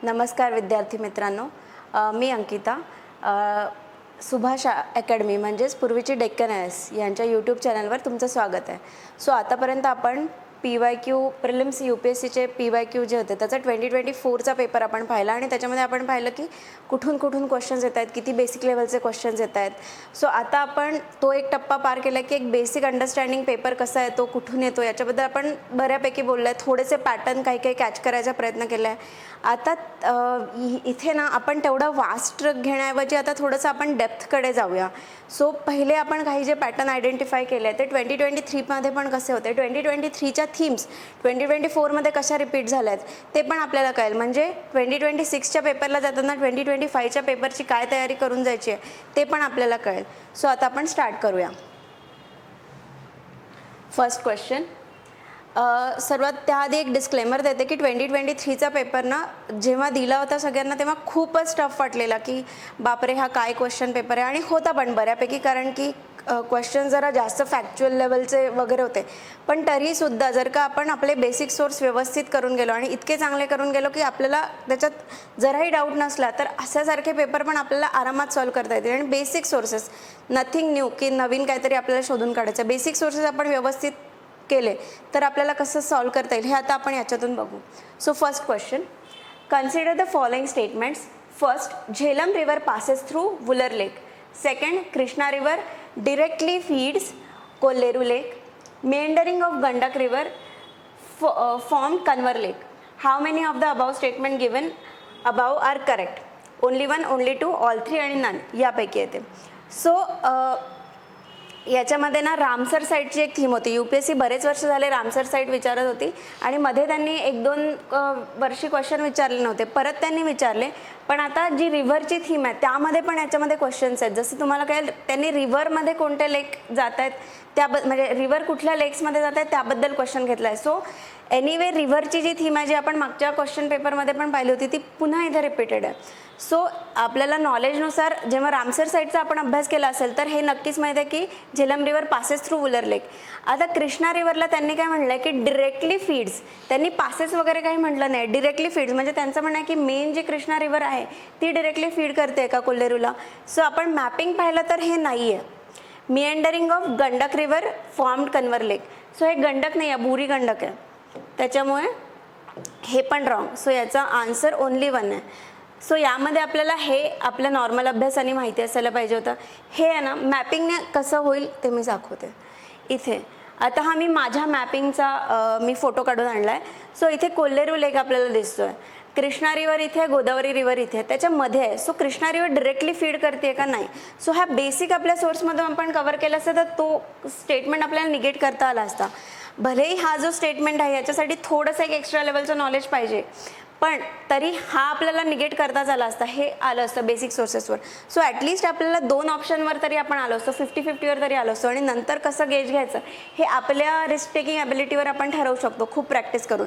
नमस्कार विद्यार्थी मित्रांनो, मी अंकिता. सुभाष अकॅडमी म्हणजेच पूर्वीची डेक्कन आयएस यांच्या यूट्यूब चॅनलवर तुमचं स्वागत आहे. सो आतापर्यंत आपण PYQ प्रिलिम्स UPSCचे PYQ जे होते त्याचा 2024चा पेपर आपण पाहिला आणि त्याच्यामध्ये आपण पाहिलं की कुठून कुठून क्वेश्चन्स येत आहेत, किती बेसिक लेवलचे क्वेश्चन्स येत आहेत. सो आता आपण तो एक टप्पा पार केला की एक बेसिक अंडरस्टँडिंग पेपर कसा येतो, कुठून येतो याच्याबद्दल आपण बऱ्यापैकी बोललो आहे. थोडेसे पॅटर्न काही काही कॅच करायचा प्रयत्न केला आहे. आता इथे ना आपण तेवढं वास्ट घेण्याऐवजी आता थोडंसं आपण डेप्थकडे जाऊया. सो पहिले आपण काही जे पॅटर्न आयडेंटिफाय केले आहे ते 2023मध्ये पण कसे होते, 2023च्या थीम्स 2024मध्ये कशा रिपीट झाल्या आहेत ते पण आपल्याला कळेल. म्हणजे 2026च्या पेपरला जाताना 2025च्या पेपरची काय तयारी करून जायची आहे ते पण आपल्याला कळेल. सो आता आपण स्टार्ट करूया. First question. सर्वात त्याआधी एक डिस्क्लेमर देते की 2023चा पेपर ना जेव्हा दिला होता सगळ्यांना तेव्हा खूपच टफ वाटलेला की बापरे हा काय क्वेश्चन पेपर आहे. आणि होता पण बऱ्यापैकी, कारण की क्वेश्चन जरा जास्त फॅक्च्युअल लेवलचे वगैरे होते. पण तरीसुद्धा जर का आपण आपले बेसिक सोर्स व्यवस्थित करून गेलो आणि इतके चांगले करून गेलो की आपल्याला त्याच्यात जराही डाऊट नसला तर अशासारखे पेपर पण आपल्याला आरामात सॉल्व करता येतील. आणि बेसिक सोर्सेस, नथिंग न्यू की नवीन काहीतरी आपल्याला शोधून काढायचं, बेसिक सोर्सेस आपण व्यवस्थित केले तर आपल्याला कसं सॉल्व करता येईल हे आता आपण याच्यातून बघू. So first question. Consider the following statements. First, Jhelum river passes through Wular lake. Second, Krishna river directly feeds Kolleru Lake. Meandering of Gandak River formed Kanwar Lake. How many of the above statement given above are correct? Only one, only two, all three आणि none यापैकी येते. So याच्यामध्ये ना Ramsar साईटची एक theme होती. UPSC बरेच वर्ष झाले रामसर साईट विचारत होती आणि मध्ये त्यांनी 1-2 वर्षी क्वेश्चन विचारले नव्हते, परत त्यांनी विचारले. पण आता जी रिव्हरची थीम आहे त्यामध्ये पण याच्यामध्ये क्वेश्चन्स आहेत. जसं तुम्हाला कळेल त्यांनी रिव्हरमध्ये कोणते लेक जात आहेत म्हणजे रिव्हर कुठल्या लेक्समध्ये जात आहेत त्याबद्दल क्वेश्चन घेतला आहे. सो एनिवे रिव्हरची जी थीम आहे जी आपण मागच्या क्वेश्चन पेपरमध्ये पण पाहिली होती ती पुन्हा इथे रिपीटेड आहे. सो आपल्याला नॉलेजनुसार जेव्हा रामसर साईटचा आपण अभ्यास केला असेल तर हे नक्कीच माहीत आहे की Jhelum river passes through Wular lake. आता कृष्णा रिव्हरला त्यांनी काय म्हटलं आहे की डिरेक्टली फीड्स. त्यांनी पासेस वगैरे काही म्हटलं नाही, डिरेक्टली फीड्स. म्हणजे त्यांचं म्हणणं आहे की मेन जी कृष्णा रिव्हर आहे ती डिरेक्टली फीड करते का कोल्लेरूला. सो आपण मॅपिंग पाहिलं तर हे नाही आहे. Meandering of Gandak river formed Kanwar lake. So हे गंडक नाही आहे, बुरी गंडक आहे, त्याच्यामुळे हे पण रॉंग. सो याचा आन्सर ओनली 1 आहे. सो यामध्ये आपल्याला हे आपल्या नॉर्मल अभ्यासाने माहिती असायला पाहिजे होतं. हे आहे ना मॅपिंगने कसं होईल ते मी दाखवते इथे. आता हा मी माझ्या मॅपिंगचा मी फोटो काढून आणला आहे. सो इथे कोल्लेरू लेक आपल्याला दिसतो आहे, कृष्णा रिव्हर इथे, गोदावरी रिव्हर इथे, त्याच्यामध्ये आहे. So Krishna river directly feed करते का नाही. सो हा बेसिक आपल्या सोर्समधून आपण कव्हर केला असता तर तो स्टेटमेंट आपल्याला निगेट करता आला असता. भलेही हा जो स्टेटमेंट आहे याच्यासाठी थोडंसं एक एक्स्ट्रा लेवलचं नॉलेज पाहिजे, पण तरी हा आपल्याला निगेट करताच आला असता. हे आलं असतं बेसिक सोर्सेसवर. सो ॲटलिस्ट आपल्याला 2 ऑप्शनवर तरी आपण आलो असतो, 50-50वर तरी आलो असतो. आणि नंतर कसं गेज घ्यायचं हे आपल्या रिस्क टेकिंग ॲबिलिटीवर आपण ठरवू शकतो खूप प्रॅक्टिस करून.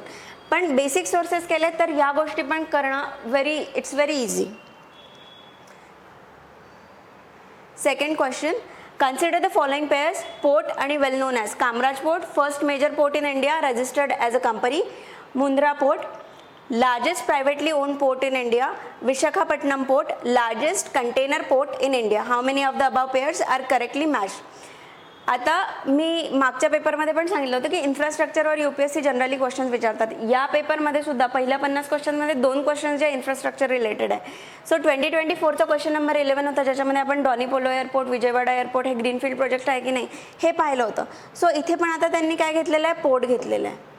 पण बेसिक सोर्सेस केले तर या गोष्टी पण करणं it's very easy. Second question. Consider the following pairs. Port आणि well known as Kamaraj port, first major port in India, registered as a company. Mundra port, largest privately owned port in India. Visakhapatnam port, largest container port in India. How many of the above pairs are correctly matched? आता मी मागच्या पेपरमध्ये पण सांगितलं होतं की इन्फ्रास्ट्रक्चरवर UPSC generally questions विचारतात. या पेपरमध्ये सुद्धा पहिल्या 50 क्वेश्चनमध्ये 2 क्वेश्चन्स जे इन्फ्रास्ट्रक्चर रिलेटेड आहे. सो 2024चा क्वेश्चन नंबर 11 होता ज्याच्यामध्ये आपण डॉनीपोलो एअरपोर्ट, विजयवाडा एअरपोर्ट हे ग्रीनफील्ड प्रोजेक्ट आहे की नाही हे पाहिलं होतं. सो इथे पण आता त्यांनी काय घेतलेलं आहे, पोर्ट घेतलेलं आहे.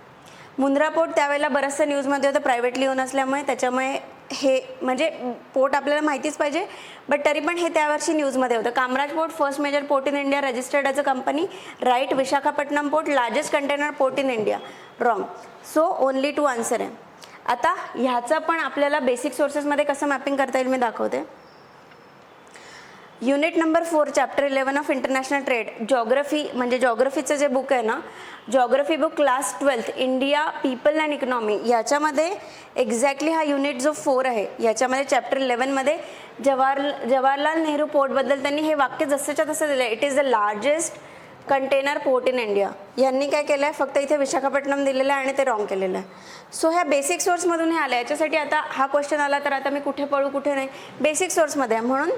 मुंद्रा पोर्ट त्यावेळेला बरंचसं न्यूजमध्ये होतं प्रायव्हेटली ओन असल्यामुळे, त्याच्यामुळे हे म्हणजे पोर्ट आपल्याला माहितीच पाहिजे, बट तरी पण हे त्यावर्षी न्यूजमध्ये होतं. Kamaraj port, first major port in India, registered as a company, right. Visakhapatnam port, largest container port in India, wrong. So only 2 answer आहे. आता ह्याचं पण आपल्याला बेसिक सोर्सेसमध्ये कसं मॅपिंग करता येईल मी दाखवते. Unit number 4 chapter 11 of international trade. Geography म्हणजे जॉग्रफीचं जे बुक आहे ना, geography book class 12 India, people and economy, याच्यामध्ये एक्झॅक्टली हा युनिट जो 4 आहे याच्यामध्ये चॅप्टर 11मध्ये जवाहरलाल नेहरू पोर्टबद्दल त्यांनी हे वाक्य जसंच्या तसं दिलं आहे. It is the largest container port in India. यांनी काय केलं आहे, फक्त इथे विशाखापट्टणम दिलेलं आहे आणि ते रॉंग केलेलं आहे. सो ह्या बेसिक सोर्समधून हे आलं. याच्यासाठी आता हा क्वेश्चन आला तर आता मी कुठे पळू कुठे नाही, बेसिक सोर्समध्ये आहे. म्हणून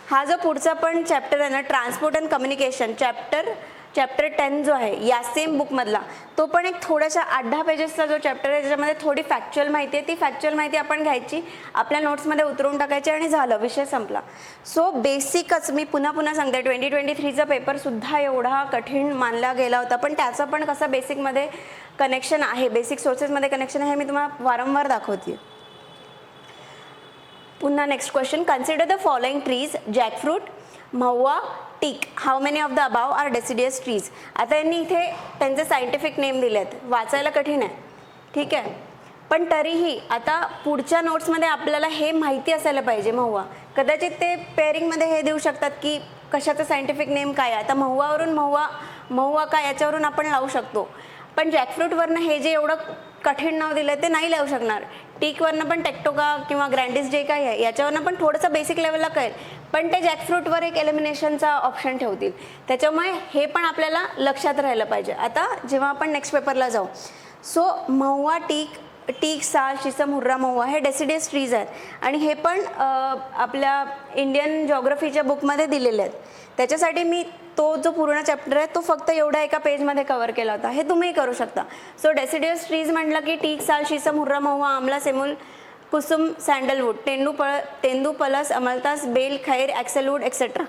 हा जो पुढचा पण चॅप्टर आहे ना, ट्रान्सपोर्ट अँड कम्युनिकेशन, चॅप्टर 10 जो आहे या सेम बुकमधला, तो पण एक थोड्याशा 8-10 पेजेसचा जो चॅप्टर आहे, त्याच्यामध्ये थोडी फॅक्च्युअल माहिती आहे. ती फॅक्च्युअल माहिती आपण घ्यायची, आपल्या नोट्समध्ये उतरवून टाकायची आणि झालं, विषय संपला. सो बेसिकच मी पुन्हा सांगते, 2023चा पेपरसुद्धा एवढा कठीण मानला गेला होता, पण त्याचं पण कसं बेसिकमध्ये कनेक्शन आहे, बेसिक सोर्सेसमध्ये कनेक्शन आहे, मी तुम्हाला वारंवार दाखवते. पुन्हा next question, consider the following trees, jackfruit, mahua, teak. How many of the above are deciduous trees. आता यांनी इथे त्यांचे सायंटिफिक नेम दिले आहेत, वाचायला कठीण आहे, ठीक आहे, पण तरीही आता पुढच्या नोट्समध्ये आपल्याला हे माहिती असायला पाहिजे. महुआ कदाचित ते पेअरिंगमध्ये हे देऊ शकतात की कशाचं सायंटिफिक नेम काय आहे. आता महुआवरून महुआ काय याच्यावरून आपण लावू शकतो, पण जॅकफ्रूटवरनं हे जे एवढं कठीण नाव दिलं आहे ते नाही लावू शकणार. टीकवरनं पण टेक्टोका किंवा ग्रँडिस जे काही आहे याच्यावरनं पण थोडंसं बेसिक लेवलला कळेल, पण ते जॅकफ्रूटवर एक एलिमिनेशनचा ऑप्शन ठेवतील. त्याच्यामुळे हे पण आपल्याला लक्षात राहिलं पाहिजे आता जेव्हा आपण नेक्स्ट पेपरला जाऊ. सो महुआ, टीक, साल, शिसम, हुर्रा, महुआ हे डेसिडियस ट्रीज आहेत आणि हे पण आपल्या इंडियन जॉग्रफीच्या बुकमध्ये दिलेले आहेत. त्याच्यासाठी मी तो जो पूर्ण चॅप्टर आहे तो फक्त एवढा एका पेजमध्ये कव्हर केला होता. हे तुम्ही करू शकता. सो डेसिडियस ट्रीज म्हटलं की टीक, साल, शिसम, हुर्रा, महुआ, आमला, सेमूल, कुसुम, सँडलवूड, तेंदू, पलस, अमलतास, बेल, खैर, ॲक्सेलवूड एक्सेट्रा.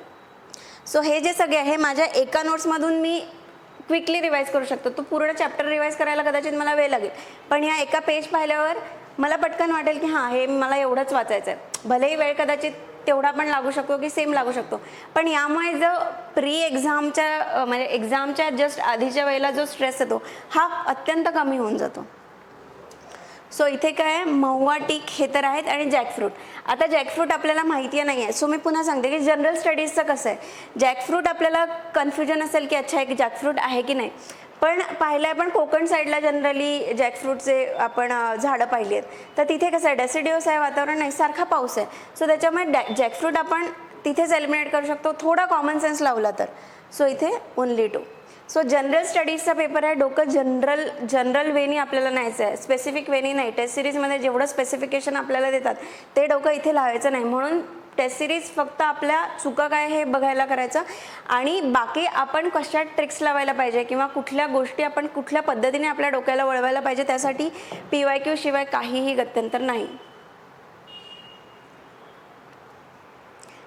सो हे जे सगळे आहे माझ्या एका नोट्समधून मी क्विकली रिवाईज करू शकतो. तो पूर्ण चॅप्टर रिवाईज करायला कदाचित मला वेळ लागेल, पण या एका पेज पाहिल्यावर मला पटकन वाटेल की हां हे मला एवढंच वाचायचं आहे. भलेही वेळ कदाचित तेवढा पण लागू शकतो की सेम लागू शकतो, पण यामुळे जो प्री एक्झामच्या म्हणजे एक्झामच्या जस्ट आधीच्या वेळेला जो स्ट्रेस येतो हा अत्यंत कमी होऊन जातो. सो इथे काय आहे, महुआ, टीक हे तर आहेत आणि जॅकफ्रूट. आता जॅकफ्रूट आपल्याला माहिती नाही आहे, सो मी पुन्हा सांगते की जनरल स्टडीजचं कसं आहे, जॅकफ्रूट आपल्याला कन्फ्युजन असेल की अच्छा एक जॅकफ्रूट आहे की नाही, पण पाहिलं आहे पण कोकण साईडला जनरली जॅकफ्रूटचे आपण झाडं पाहिली आहेत, तर तिथे कसं आहे डेसिडियस आहे, वातावरण नाही, सारखा पाऊस आहे. सो त्याच्यामुळे जॅकफ्रूट आपण तिथेच एलिमिनेट करू शकतो थोडा कॉमन सेन्स लावला तर. सो इथे ओनली 2. सो जनरल स्टडीजचा पेपर आहे, डोकं जनरल वेनी आपल्याला न्यायचं आहे, स्पेसिफिक वेनी नाही. टेस्ट सिरीजमध्ये जेवढं स्पेसिफिकेशन आपल्याला देतात ते डोकं इथे लावायचं नाही. म्हणून टेस्ट सिरीज फक्त आपल्या चुका काय हे बघायला करायचं आणि बाकी आपण कशा ट्रिक्स लावायला पाहिजे किंवा कुठल्या गोष्टी आपण कुठल्या पद्धतीने आपल्या डोक्याला वळवायला पाहिजे त्यासाठी PYQ शिवाय काहीही गत्यंतर नाही.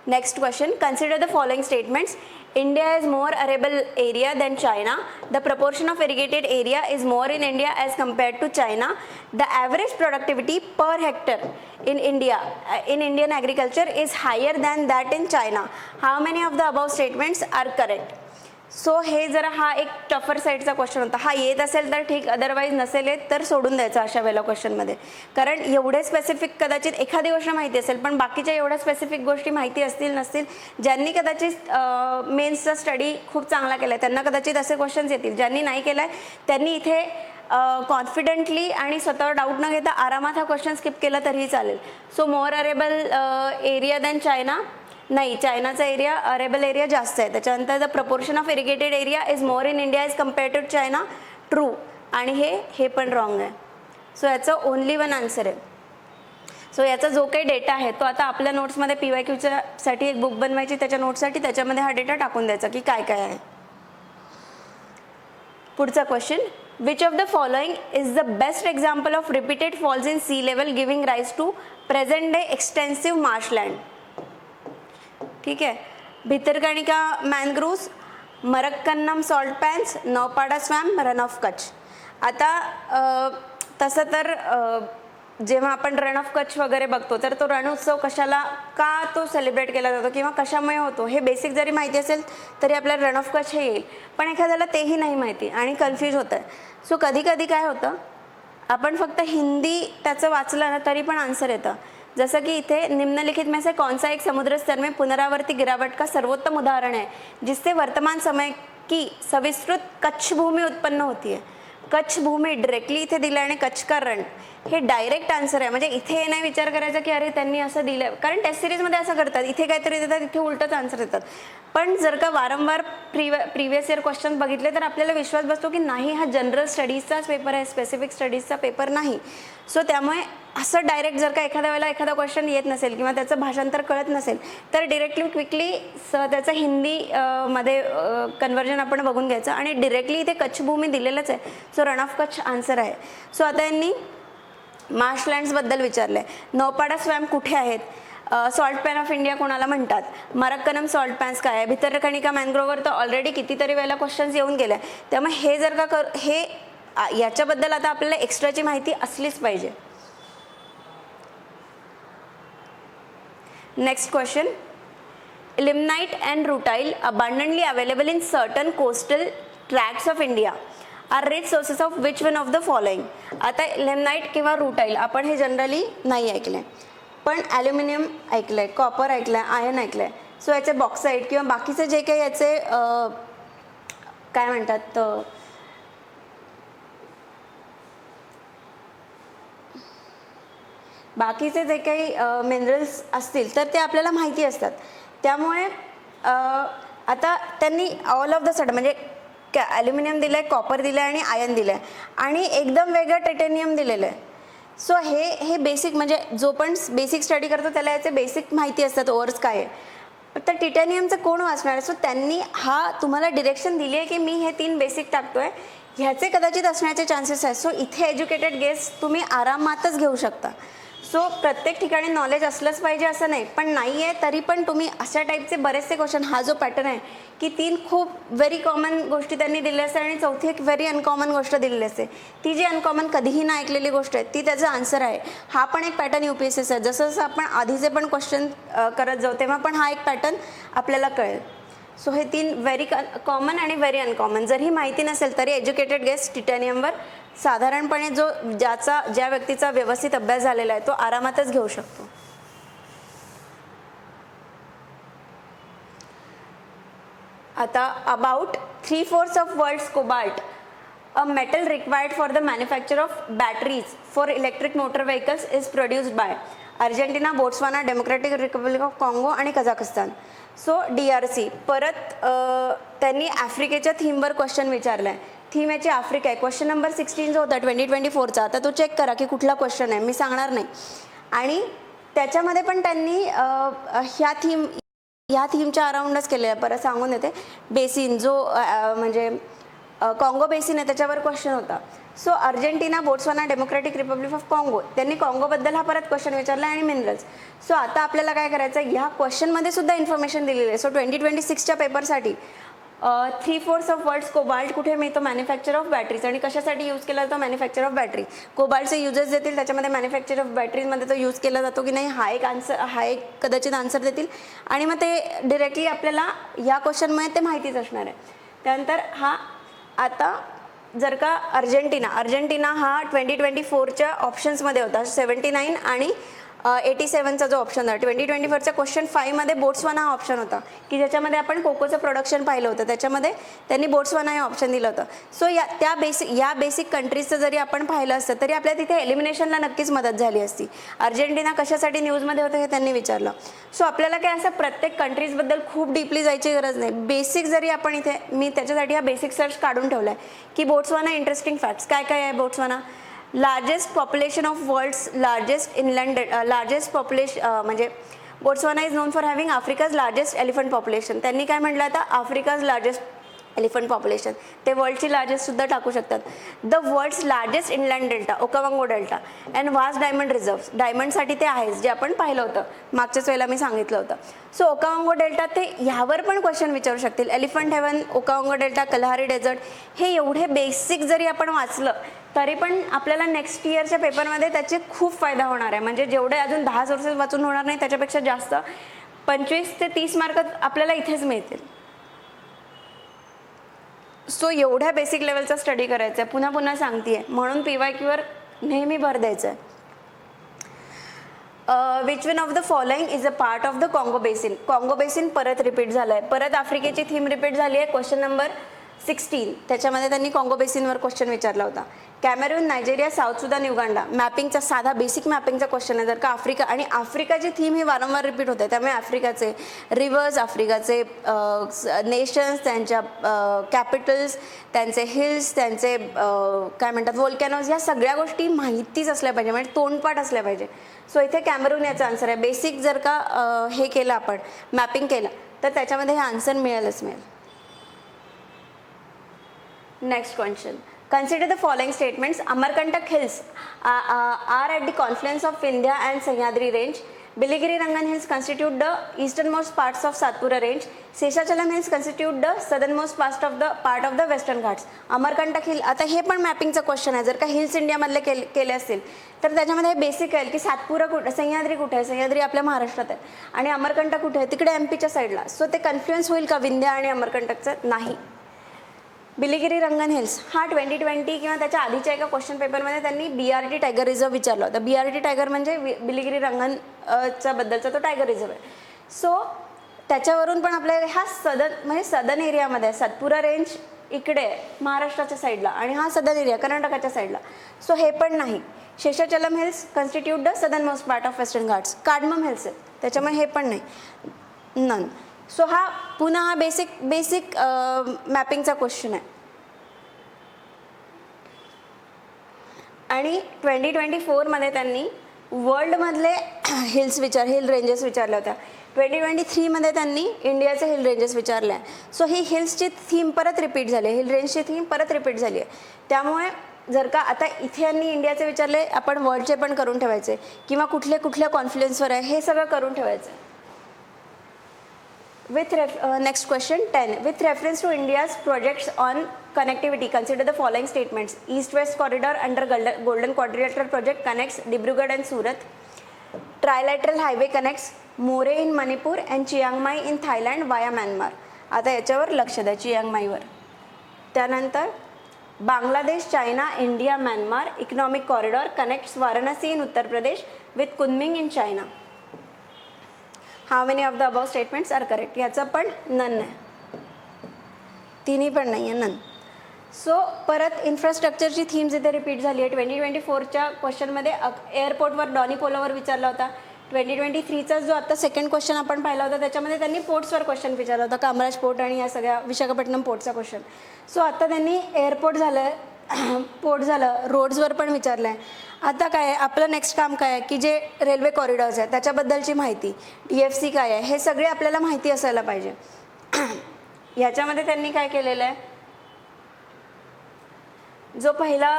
Next question, consider the following statements. India is more arable area than China. The proportion of irrigated area is more in India as compared to China. The average productivity per hectare in India, in Indian agriculture is higher than that in China. How many of the above statements are correct? So हे जरा हा एक tougher साईडचा question होता. हा येत असेल तर ठीक, अदरवाईज नसेल येत तर सोडून द्यायचं अशा वेळेला क्वेश्चनमध्ये, कारण एवढे स्पेसिफिक कदाचित एखादी गोष्ट माहिती असेल पण बाकीच्या एवढ्या स्पेसिफिक गोष्टी माहिती असतील नसतील. ज्यांनी कदाचित मेन्सचा स्टडी खूप चांगला केला आहे त्यांना कदाचित असे क्वेश्चन्स येतील, ज्यांनी नाही केला आहे त्यांनी इथे कॉन्फिडेंटली आणि स्वतःवर डाऊट न घेता आरामात हा क्वेश्चन स्किप केला तरीही चालेल. So more arable area than China नाही, चायनाचा एरिया अरेबल एरिया जास्त आहे. त्याच्यानंतर the proportion of irrigated area is more in India is compared to China, true, आणि हे पण रॉंग आहे. सो याचं ओनली 1 आन्सर आहे. सो याचा जो काही डेटा आहे तो आता आपल्या नोट्समध्ये PYQसाठी एक बुक बनवायची त्याच्या नोट्ससाठी, त्याच्यामध्ये हा डेटा टाकून द्यायचा की काय काय आहे. पुढचा question, which of the following is the best example of repeated falls in sea level giving rise to present day extensive marshland. ठीक आहे, Bhitarkanika mangroves, Marakkanam salt pans, Naupada swamp, Rann of Kutch. आता तसं तर जेव्हा आपण रण ऑफ कच्छ वगैरे बघतो तर तो रणोत्सव कशाला का तो सेलिब्रेट केला जातो किंवा कशामुळे होतो हे बेसिक जरी माहिती असेल तरी आपल्याला रण ऑफ कच्छ हे येईल, पण एखाद्याला तेही नाही माहिती आणि कन्फ्यूज होतं आहे. सो कधी कधी काय होतं, आपण फक्त हिंदी त्याचं वाचलं ना तरी पण आन्सर येतं. जसं की इथे निम्नलिखित में से कौन सा एक समुद्र स्तर में पुनरावर्ती गिरावट का सर्वोत्तम उदाहरण है जिससे वर्तमान समय की सविस्तृत कच्छ भूमि उत्पन्न होती है. कच्छ भूमि डायरेक्टली इथे दिलं आणि कच्छ का रण हे डायरेक्ट आन्सर आहे. म्हणजे इथे हे नाही विचार करायचा की अरे त्यांनी असं दिलं, कारण टेस्ट सिरीजमध्ये असं करतात, इथे काहीतरी देतात, इथे उलटच आन्सर देतात. पण जर का वारंवार प्रिव्हियस इयर क्वेश्चन बघितले तर आपल्याला विश्वास बसतो की नाही, हा जनरल स्टडीजचाच पेपर आहे, स्पेसिफिक स्टडीजचा पेपर नाही. सो त्यामुळे असं डायरेक्ट जर का एखाद्या वेळेला एखादा क्वेश्चन येत नसेल किंवा त्याचं भाषांतर कळत नसेल तर डिरेक्टली क्विकली त्याचं हिंदी मध्ये कन्व्हर्जन आपण बघून घ्यायचं आणि डिरेक्टली इथे कच्छभूमी दिलेलंच आहे. So run of Kutch answer आहे. सो आता यांनी मार्शलँड्सबद्दल विचारलं आहे. नौपाडा स्वॅम्प कुठे आहेत, सॉल्ट पॅन ऑफ इंडिया कोणाला म्हणतात, मरक्कनम सॉल्ट पॅन्स काय आहे, भितरकणिका मॅनग्रोवर तर ऑलरेडी कितीतरी वेळेला क्वेश्चन्स येऊन गेले. त्यामुळे हे जर का हे याच्याबद्दल आता आपल्याला एक्स्ट्राची माहिती असलीच पाहिजे. Next question, limonite and rutile abundantly available in certain coastal tracts of India are rich sources of which one of the following. आता लिमनाइट किंवा रुटाइल आपण हे जनरली नाही ऐकलंय, पण ॲल्युमिनियम ऐकलंय, कॉपर ऐकलंय, आयर्न ऐकलंय. सो याचे बॉक्साईट किंवा बाकीचे जे काही याचे काय म्हणतात बाकीचे जे काही मिनरल्स असतील तर ते आपल्याला माहिती असतात. त्यामुळे आता त्यांनी ऑल ऑफ द सडन म्हणजे ॲल्युमिनियम दिलं आहे, कॉपर दिलं आहे आणि आयर्न दिलं आहे आणि एकदम वेगळं टायटॅनियम दिलेलं आहे. सो हे बेसिक म्हणजे जो पण बेसिक स्टडी करतो त्याला याचे बेसिक माहिती असतात, ओव्हर्स काय आहे. तर टिटॅनियमचं कोण वाचणार. सो त्यांनी तुम्हाला डिरेक्शन दिली आहे की मी हे 3 बेसिक टाकतोय, ह्याचे कदाचित असण्याचे चान्सेस आहेत. सो इथे एज्युकेटेड गेस तुम्ही आरामातच घेऊ शकता. सो प्रत्येक ठिकाणी नॉलेज असलंच पाहिजे असं नाही, पण नाही आहे तरी पण तुम्ही अशा टाईपचे बरेचसे क्वेश्चन, हा जो पॅटर्न आहे की 3 खूप व्हेरी कॉमन गोष्टी त्यांनी दिल्या असते आणि चौथी एक व्हेरी अनकॉमन गोष्ट दिलेली असते. ती जी अनकॉमन कधीही ना ऐकलेली गोष्ट आहे ती त्याचं आन्सर आहे. हा पण एक पॅटर्न UPSCचा आहे. जसं जसं आपण आधीचे पण क्वेश्चन करत जाऊ तेव्हा पण हा एक पॅटर्न आपल्याला कळेल. सो हे 3 व्हेरी कॉमन आणि व्हेरी अनकॉमन. जर ही माहिती नसेल तरी एज्युकेटेड गेस टिटॅनियमवर साधारणपणे ज्या व्यक्तीचा व्यवस्थित अभ्यास झालेला आहे तो आरामातच घेऊ शकतो. आता about 3/4 of world's cobalt, a metal required for the manufacture of batteries for electric motor vehicles is produced by Argentina, Botswana, Democratic Republic of काँगो आणि कझाकस्तान. So DRC. परत त्यांनी आफ्रिकेच्या थीमवर क्वेश्चन विचारला आहे. थीम याची आफ्रिका आहे. क्वेश्चन नंबर 16 जो होता 2024चा, आता तो चेक करा की कुठला क्वेश्चन आहे, मी सांगणार नाही. आणि त्याच्यामध्ये पण त्यांनी ह्या थीमच्या अराउंडच केले आहे. परत सांगून येते, बेसिन जो म्हणजे काँगो बेसिन आहे त्याच्यावर क्वेश्चन होता. So Argentina, Botswana, Democratic Republic of काँगो, त्यांनी काँगोबद्दल हा परत क्वेश्चन विचारला आणि मिनरल्स. सो आता आपल्याला काय करायचं आहे, ह्या क्वेश्चनमध्ये सुद्धा इन्फॉर्मेशन दिलेली आहे. सो 2026च्या पेपरसाठी 3/4 ऑफ वर्ल्ड्स कोबाल्ट कुठे मिळतो, मॅन्युफॅक्चर ऑफ बॅटरीज, आणि कशासाठी यूज केला जातो, मॅन्युफॅक्चर ऑफ बॅटरी. कोबाल्टचे युजेस देतील, त्याच्यामध्ये मॅन्युफॅक्चर ऑफ बॅटरीजमध्ये तो यूज केला जातो की नाही हा एक कदाचित आन्सर देतील आणि मग ते डिरेक्टली आपल्याला या क्वेश्चनमुळे ते माहितीच असणार आहे. त्यानंतर आता जर का अर्जेंटिना हा 2024च्या ऑप्शन्समध्ये होता, 79 आणि 87चा जो ऑप्शन होता. 2024च्या क्वेश्चन 5मध्ये बोट्सवाना हा ऑप्शन होता की ज्याच्यामध्ये आपण कोकोचं प्रोडक्शन पाहिलं होतं, त्याच्यामध्ये त्यांनी बोट्सवाना हे ऑप्शन दिलं होतं. सो या बेसिक कंट्रीजचं जरी आपण पाहिलं असतं तरी आपल्या तिथे एलिमिनेशनला नक्कीच मदत झाली असती. अर्जेंटिना कशासाठी न्यूजमध्ये होतं हे त्यांनी विचारलं. सो आपल्याला काय असं प्रत्येक कंट्रीजबद्दल खूप डीपली जायची गरज नाही. बेसिक जरी आपण इथे, मी त्याच्यासाठी हा बेसिक सर्च काढून ठेवला आहे की बोट्सवाना इंटरेस्टिंग फॅक्ट्स काय काय आहे. Botswana largest population of world's largest population म्हणजे Botswana is known for having Africa's largest elephant population. त्यांनी काय म्हटलं आता, आफ्रिकाज लार्जेस्ट एलिफंट पॉप्युलेशन, ते वर्ल्डची लार्जेस्ट सुद्धा टाकू शकतात. The world's largest inland delta, Okavango delta, and vast diamond reserves, डायमंडसाठी ते आहेच जे आपण पाहिलं होतं मागच्याच वेळेला मी सांगितलं होतं. सो ओकावांगो डेल्टा, ते ह्यावर पण क्वेश्चन विचारू शकतील. Elephant haven, Okavango delta, Kalahari desert, हे एवढे बेसिक जरी आपण वाचलं तरी पण आपल्याला नेक्स्ट इयरच्या पेपरमध्ये त्याचे खूप फायदा होणार आहे. म्हणजे जेवढे अजून 10 सोर्सेस वाचून होणार नाही त्याच्यापेक्षा जास्त 25 ते 30 मार्क आपल्याला इथेच मिळतील. सो एवढ्या बेसिक लेवलचा स्टडी करायचा आहे, पुन्हा पुन्हा सांगते, म्हणून PYQवर नेहमी भर द्यायचा आहे. Which one of the following is a part of the काँगो बेसिन. काँगो बेसिन परत रिपीट झालं आहे, परत आफ्रिकेची थीम रिपीट झाली आहे. क्वेश्चन नंबर 16 त्याच्यामध्ये त्यांनी काँगो बेसिनवर क्वेश्चन विचारला होता. Cameroon, Nigeria, South Sudan, Uganda मॅपिंगचा साधा बेसिक मॅपिंगचा क्वेश्चन आहे. जर का आफ्रिका, आणि आफ्रिकाची थीम ही वारंवार रिपीट होते, त्यामुळे आफ्रिकाचे रिव्हर्स, आफ्रिकाचे नेशन्स, त्यांच्या कॅपिटल्स, त्यांचे हिल्स, त्यांचे काय म्हणतात वोल्कॅनोज, ह्या सगळ्या गोष्टी माहितीच असल्या पाहिजे, म्हणजे तोंडपाठ असल्या पाहिजे. सो इथे कॅमेरून याचा आन्सर आहे. बेसिक जर का हे केलं आपण मॅपिंग केलं तर त्याच्यामध्ये हे आन्सर मिळेलच मिळेल. Next question. Consider the following statements. Amarkantak Hills are at the confluence of Vindhya and Sahyadri range. Biligiri Rangan Hills constitute the easternmost parts of Satpura range. Seshachalam Hills constitute the southernmost part of the Western Ghats. Amarkantak Hill, आता हे पण मॅपिंगचा question आहे. जर का hills इंडियामधले केले असतील तर त्याच्यामध्ये हे बेसिक आहे की सातपुरा कुठे, सह्याद्री कुठे आहे, सह्याद्री आपल्या महाराष्ट्रात आहे, आणि अमरकंटक कुठे आहे, तिकडे एमपीच्या साईडला. सो ते कन्फ्लुएन्स होईल का विंध्या आणि अमरकंटकचं? नाही. बिलिगिरी रंगन हिल्स हा 2020 किंवा त्याच्या आधीच्या एका क्वेश्चन पेपरमध्ये त्यांनी BRT टायगर रिझर्व विचारला होता. BRT टायगर म्हणजे बिलिगिरी रंगन च्या बद्दलचा तो टायगर रिझर्व आहे. सो त्याच्यावरून पण आपल्या हा सदर्न एरियामध्ये आहे. सातपुरा रेंज इकडे महाराष्ट्राच्या साईडला आणि हा सदर्न एरिया कर्नाटकाच्या साईडला. सो हे पण नाही. Seshachalam hills constitute the southern most part of western Ghats. Cardamom hills आहे त्याच्यामुळे हे पण नाही. नन. सो हा पुन्हा हा बेसिक मॅपिंगचा क्वेश्चन आहे. आणि 2024 त्यांनी वर्ल्डमधले हिल रेंजेस विचारल्या होत्या. 2023 त्यांनी इंडियाचे हिल रेंजेस विचारले आहे. सो ही हिल्सची थीम परत रिपीट झाली आहे, हिल रेंजची थीम परत रिपीट झाली आहे. त्यामुळे जर का आता इथे यांनी इंडियाचे विचारले, आपण वर्ल्डचे पण करून ठेवायचे किंवा कुठल्या कॉन्फ्लुएन्सवर आहे हे सगळं करून ठेवायचं. Next question 10. With reference to India's projects on connectivity, consider the following statements. East-West corridor under Golden Quadrilateral project connects Dibrugarh and Surat. Trilateral highway connects Moreh in Manipur and Chiang Mai in Thailand via Myanmar. आता याच्यावर लक्ष द्या, Chiang माईवर. त्यानंतर Bangladesh, China, India, Myanmar economic corridor connects Varanasi in Uttar Pradesh with Kunming in China. How many of the above statements are correct? याचं पण none आहे, तिन्ही पण नाही आहे, नन. सो परत इन्फ्रास्ट्रक्चरची थीम्स इथे रिपीट झाली आहे. 2024च्या क्वेश्चनमध्ये एअरपोर्टवर डॉनी पोलोवर विचारला होता. 2023चा जो आता सेकंड क्वेश्चन आपण पाहिला होता त्याच्यामध्ये त्यांनी पोर्ट्सवर क्वेश्चन विचारला होता, कामराज पोर्ट आणि या सगळ्या विशाखापट्टणम पोर्टचा क्वेश्चन. सो आता त्यांनी एअरपोर्ट झालं, पोर्ट झालं, रोड्सवर पण विचारलं आहे. आता काय आहे आपलं नेक्स्ट काम काय आहे की जे रेल्वे कॉरिडॉर्स आहेत त्याच्याबद्दलची माहिती, DFC काय आहे हे सगळे आपल्याला माहिती असायला पाहिजे. ह्याच्यामध्ये त्यांनी काय केलेलं आहे, जो पहिला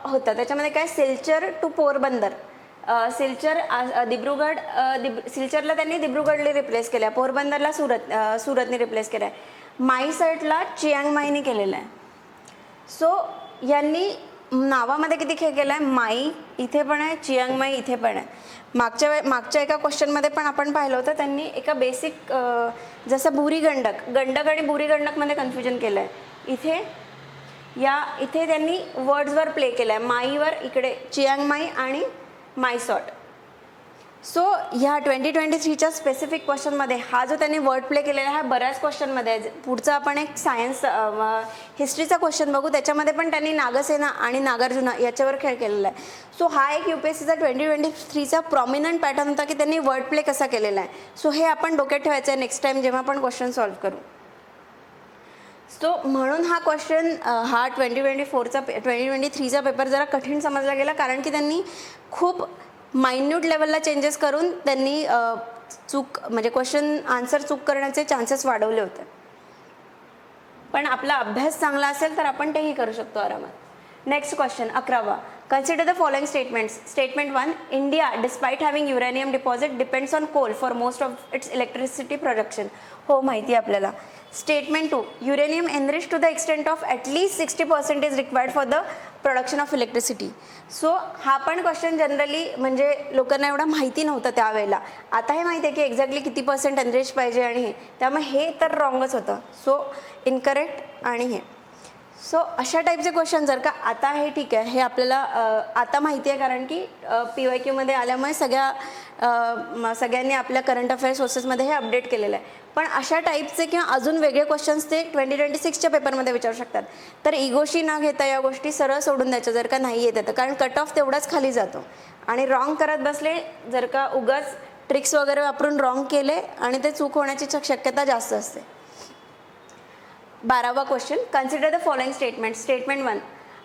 होता त्याच्यामध्ये काय सिलचर टू पोरबंदर, सिलचरला त्यांनी दिब्रुगडला रिप्लेस केलं आहे, पोरबंदरला सुरतने रिप्लेस केलं आहे, माई साईडला चियांग माईने केलेलं आहे. सो यांनी नावामध्ये किती खेळ केला आहे, माई इथे पण आहे, चियांग माई इथे पण आहे. मागच्या एका क्वेश्चनमध्ये पण आपण पाहिलं होतं त्यांनी एका बेसिक जसं बुरी गंडक आणि बुरी गंडकमध्ये कन्फ्युजन केलं आहे. इथे त्यांनी वर्ड्सवर प्ले केलं आहे, माईवर इकडे चियांग माई आणि माईसॉट. सो ह्या 2023च्या स्पेसिफिक क्वेश्चनमध्ये हा जो त्यांनी वर्ड प्ले केलेला आहे हा बऱ्याच क्वेश्चनमध्ये आहे. पुढचा आपण एक सायन्स हिस्ट्रीचा क्वेश्चन बघू, त्याच्यामध्ये पण त्यांनी नागसेना आणि नागार्जुना याच्यावर खेळ केलेला आहे. सो हा एक UPSCचा 2023चा प्रॉमिनंट पॅटर्न होता की त्यांनी वर्ड प्ले कसा केलेला आहे. सो हे आपण डोक्यात ठेवायचं आहे नेक्स्ट टाइम जेव्हा आपण क्वेश्चन सॉल्व्ह करू. सो म्हणून हा क्वेश्चन हा 2023चा पेपर जरा कठीण समजला गेला, कारण की त्यांनी खूप मायन्यूट लेवलला चेंजेस करून त्यांनी म्हणजे क्वेश्चन आन्सर चूक करण्याचे चान्सेस वाढवले होते. पण आपला अभ्यास चांगला असेल तर आपण तेही करू शकतो आरामात. Next question 11. Consider the following statements. Statement 1. India despite having uranium deposit depends on coal for most of its electricity production. हो, माहिती आहे आपल्याला. Statement 2. Uranium enrich to the extent of at least 60% is required for the production of electricity. So हा पण question generally म्हणजे लोकांना एवढा माहिती नव्हतं त्यावेळेला. आता हे माहिती आहे की एक्झॅक्टली किती % एनरिच पाहिजे आणि हे, त्यामुळे हे तर रॉंगच होतं. सो इनकरेक्ट आणि हे. सो अशा टाईपचे क्वेश्चन जर का आता हे ठीक आहे, हे आपल्याला आता माहिती आहे कारण की PYQमध्ये आल्यामुळे सगळ्या सगळ्यांनी आपल्या करंट अफेअर सोर्सेसमध्ये हे अपडेट केलेलं आहे. पण अशा टाईपचे किंवा अजून वेगळे क्वेश्चन्स ते 2026च्या पेपरमध्ये विचारू शकतात. तर इगोशी न घेता या गोष्टी सरळ सोडून द्यायच्या जर का नाही येत तर, कारण कट ऑफ तेवढाच खाली जातो. आणि रॉंग करत बसले जर का उगाच ट्रिक्स वगैरे वापरून रॉंग केले आणि ते चूक होण्याची शक्यता जास्त असते. 12वा question, consider the following statement. Statement 1,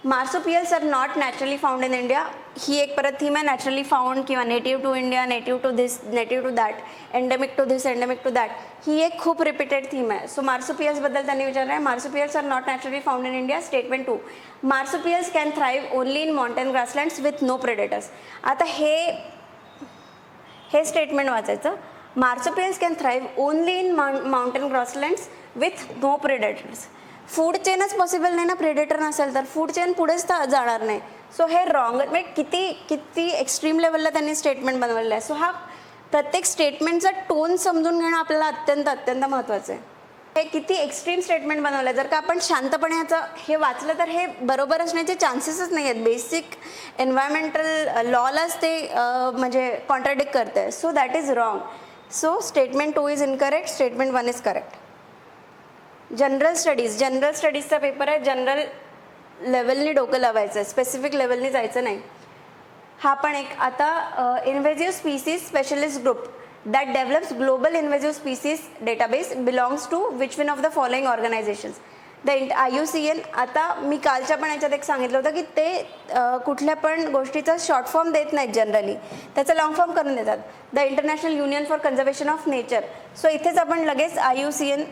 marsupials are not naturally found in India. ही एक परत थीम आहे, नॅचरली फाउंड किंवा native to India, native to this, native to that, endemic to this, endemic to that. ही एक खूप repeated theme आहे. So मार्सुपियल्सबद्दल त्यांनी विचारलं आहे. Marsupials are not naturally found in India. Statement 2, marsupials can thrive only in mountain grasslands with no predators. आता हे स्टेटमेंट वाचायचं. Marsupials can thrive only in mountain grasslands with no predators. Food चेनच possible नाही ना, predator नसेल तर food chain पुढेच जाणार नाही. सो हे रॉंग, म्हणजे किती एक्स्ट्रीम लेवलला त्यांनी स्टेटमेंट बनवलेलं आहे. सो हा प्रत्येक स्टेटमेंटचा टोन समजून घेणं आपल्याला अत्यंत महत्त्वाचं आहे. हे किती एक्स्ट्रीम स्टेटमेंट बनवलं आहे. जर का आपण शांतपणे ह्याचं हे वाचलं तर हे बरोबर असण्याचे चान्सेसच नाही आहेत. बेसिक एन्व्हायरमेंटल लॉलाच ते म्हणजे कॉन्ट्राडिक्ट करतं आहे. So that is wrong. So statement 2 is incorrect, statement 1 is correct. General स्टडीजचा पेपर आहे. जनरल लेवलनी डोकं लावायचं आहे, स्पेसिफिक लेवलनी जायचं नाही. हा पण एक. आता invasive species specialist group that develops global invasive species database belongs to which one of the following organisations. The IUCN. आता मी कालच्या पण याच्यात एक सांगितलं होतं की ते कुठल्या पण गोष्टीचा शॉर्ट फॉर्म देत नाहीत जनरली, त्याचं लॉंग फॉर्म करून देतात. The international union for conservation of nature. So इथेच आपण लगेच IUCN